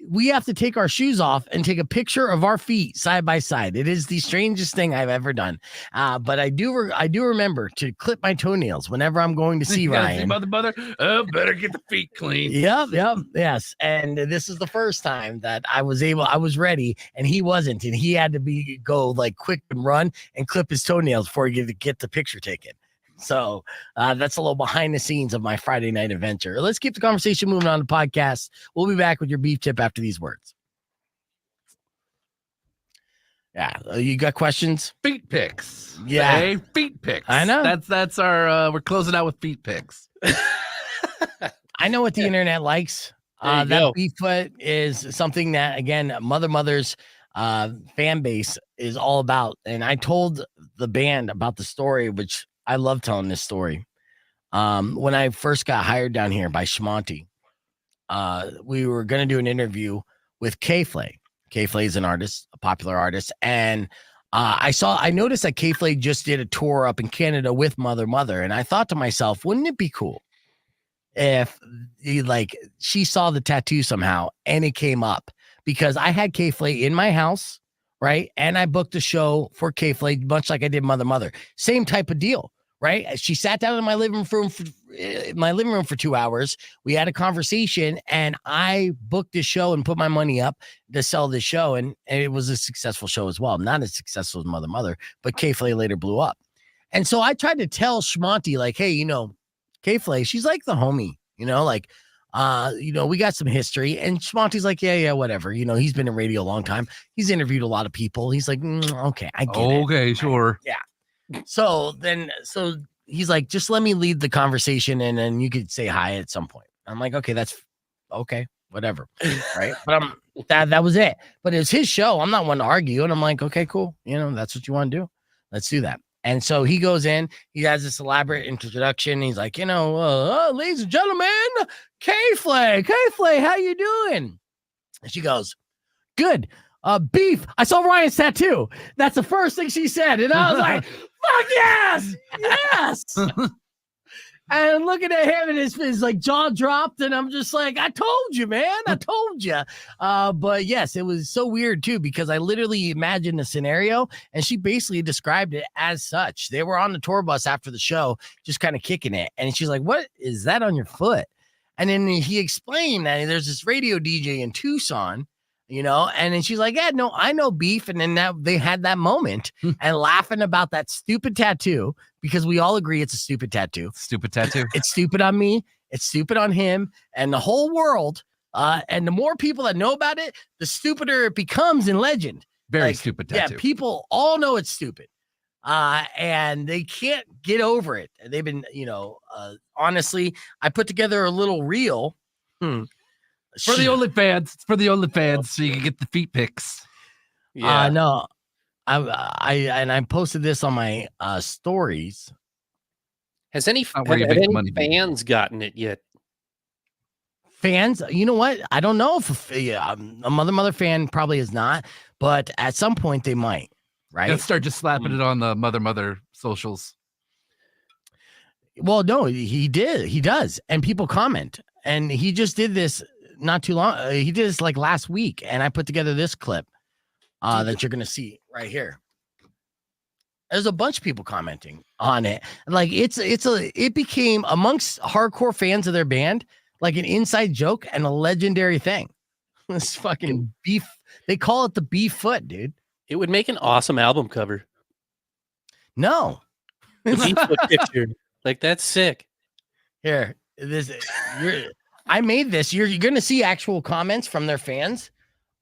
we have to take our shoes off and take a picture of our feet side by side. It is the strangest thing I've ever done. But I do remember to clip my toenails whenever I'm going to see Ryan. Mother, better get the feet clean. Yep, yes. And this is the first time that I was ready, and he wasn't, and he had to go like quick and run and clip his toenails before he could get the picture taken. So that's a little behind the scenes of my Friday night adventure. Let's keep the conversation moving on the podcast. We'll be back with your beef tip after these words. Yeah, you got questions? Feet pics. Yeah, hey, feet pics. I know. That's our. We're closing out with feet pics. I know what the internet likes. That beef foot is something that, again, Mother's fan base is all about. And I told the band about the story, which I love telling this story. When I first got hired down here by Schmonty, we were going to do an interview with K-Flay. K-Flay is an artist, a popular artist. And I noticed that K-Flay just did a tour up in Canada with Mother. And I thought to myself, wouldn't it be cool if she saw the tattoo somehow and it came up? Because I had K-Flay in my house right? And I booked a show for K-Flay, much like I did Mother. Same type of deal, right? She sat down in my living room for 2 hours. We had a conversation, and I booked this show and put my money up to sell this show, and it was a successful show as well. Not as successful as Mother, but K-Flay later blew up. And so I tried to tell Schmonty, like, hey, K-Flay, she's like the homie, like, we got some history. And Schmonty's like, yeah, whatever. He's been in radio a long time. He's interviewed a lot of people. He's like, okay, I get it. Okay, sure. Yeah. So he's like, just let me lead the conversation, and then you could say hi at some point. I'm like, okay, that's okay, whatever. Right. But that was it. But it was his show. I'm not one to argue. And I'm like, okay, cool. That's what you want to do. Let's do that. And so he goes in, he has this elaborate introduction. He's like, ladies and gentlemen, K-Flay, how you doing? And she goes, good. Beef. I saw Ryan's tattoo. That's the first thing she said. And I was like, fuck yes. Yes. And looking at him, and his like jaw dropped, and I'm just like, I told you, man. I told you. But yes, it was so weird too, because I literally imagined a scenario, and she basically described it as such. They were on the tour bus after the show, just kind of kicking it. And she's like, what is that on your foot? And then he explained that there's this radio DJ in Tucson, and then she's like, yeah, no, I know Beef. And then they had that moment and laughing about that stupid tattoo, because we all agree it's a stupid tattoo. Stupid tattoo. It's stupid on me. It's stupid on him and the whole world. And the more people that know about it, the stupider it becomes in legend. Very stupid tattoo. Yeah, people all know it's stupid. And they can't get over it. They've been, honestly, I put together a little reel. For the OnlyFans. It's for the OnlyFans, so you can get the feet pics. Yeah. No. I posted this on my stories. Has any fans gotten it yet? Fans, you know what? I don't know if a Mother fan probably is not, but at some point they might, right? Let's start just slapping it on the Mother socials. Well, no, he did. He does. And people comment. And he just did this not too long. He did this like last week. And I put together this clip that you're going to see right here. There's a bunch of people commenting on it. Like it became amongst hardcore fans of their band, like an inside joke and a legendary thing. This fucking beef. They call it the beef foot, dude. It would make an awesome album cover. No. The beef foot picture. Like, that's sick. Here, I made this. You're going to see actual comments from their fans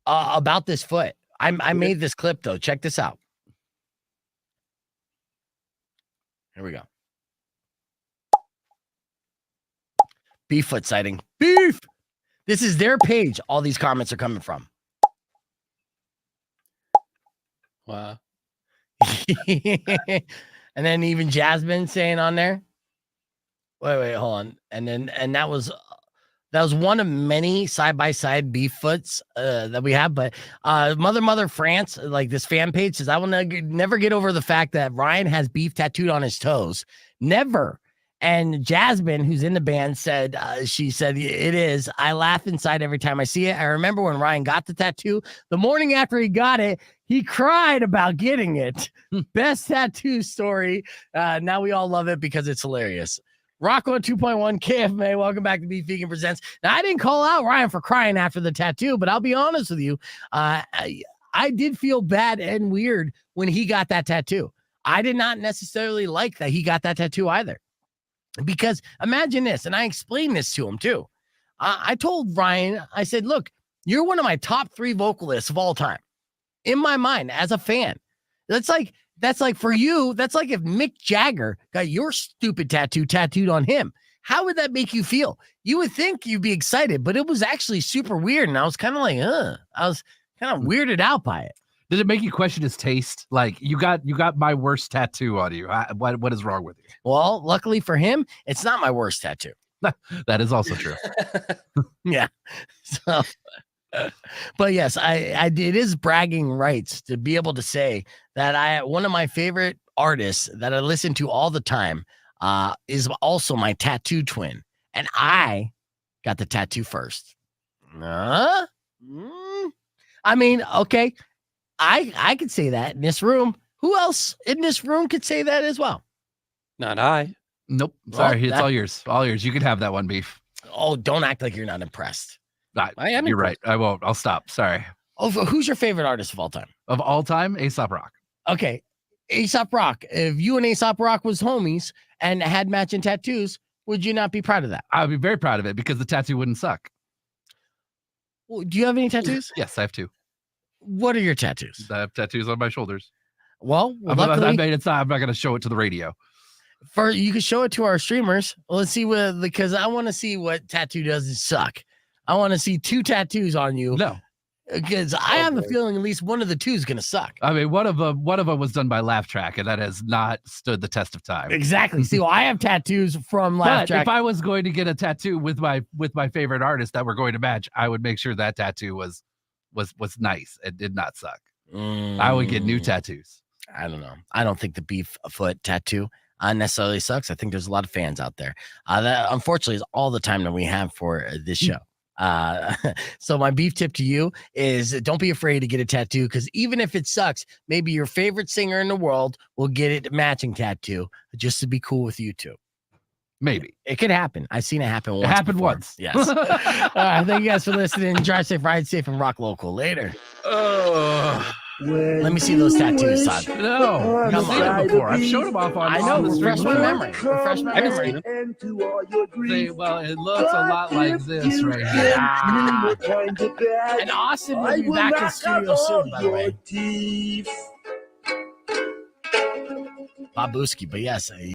about this foot. I made this clip though. Check this out. Here we go. Beef foot sighting. Beef. This is their page. All these comments are coming from. Wow. And then even Jasmine saying on there. Wait, hold on. And that was one of many side-by-side beef foots that we have. But Mother France, like this fan page, says, I will never get over the fact that Ryan has beef tattooed on his toes. Never. And Jasmine, who's in the band, said, she said, it is. I laugh inside every time I see it. I remember when Ryan got the tattoo. The morning after he got it, he cried about getting it. Best tattoo story. Now we all love it because it's hilarious. Rock on 2.1 KFMA. Welcome back to Beef Vegan Presents. Now, I didn't call out Ryan for crying after the tattoo, but I'll be honest with you. I did feel bad and weird when he got that tattoo. I did not necessarily like that he got that tattoo either. Because imagine this, and I explained this to him too. I told Ryan, I said, look, you're one of my top 3 vocalists of all time. In my mind, as a fan. That's like for you, that's like if Mick Jagger got your stupid tattooed on him. How would that make you feel? You would think you'd be excited, but it was actually super weird. And I was kind of like, I was kind of weirded out by it. Did it make you question his taste? Like, you got my worst tattoo on you. What is wrong with you? Well, luckily for him, it's not my worst tattoo. That is also true. Yeah. So, but yes, it is bragging rights to be able to say that one of my favorite artists that I listen to all the time is also my tattoo twin. And I got the tattoo first. I mean, okay. I could say that in this room. Who else in this room could say that as well? Not I. Nope. Well, Sorry, it's that- all yours. All yours. You can have that one, Beef. Oh, don't act like you're not impressed. I am You're impressed. right. I won't. I'll stop. Sorry. Oh, who's your favorite artist of all time? Of all time, Aesop Rock. Okay, Aesop Rock. If you and Aesop Rock was homies and had matching tattoos, would you not be proud of that? I'd be very proud of it because the tattoo wouldn't suck. Well, do you have any tattoos? Yes, I have two. What are your tattoos? I have tattoos on my shoulders. Well, I luckily, mean, it's not. I'm not going to show it to the radio. you can show it to our streamers. Well, let's see what, because I want to see what tattoo doesn't suck. I want to see 2 tattoos on you. No, Because I have a feeling at least one of the 2 is going to suck. I mean one of them was done by Laugh Track, and that has not stood the test of time. Exactly. See, well, I have tattoos from Laugh But Track. if I was going to get a tattoo with my favorite artist that we're going to match, I would make sure that tattoo was nice and did not suck. I would get new tattoos. I don't know. I don't think the beef foot tattoo necessarily sucks. I think there's a lot of fans out there. That unfortunately is all the time that we have for this show. So my beef tip to you is don't be afraid to get a tattoo, because even if it sucks, maybe your favorite singer in the world will get it matching tattoo just to be cool with you too. Maybe It could happen. I've seen it happen once. it happened before. once. Yes. All right. Thank you guys for listening. Drive safe, ride safe, and rock local. Later. Let me see those tattoos, Todd. No, Come you've seen on. it before. I've shown them off on. I know. on the Refresh stream. my memory. Refresh my I haven't memory. seen it. See, well, it looks a lot like this right here. And Austin will be back in studio soon, by the way. Babuski, but yes.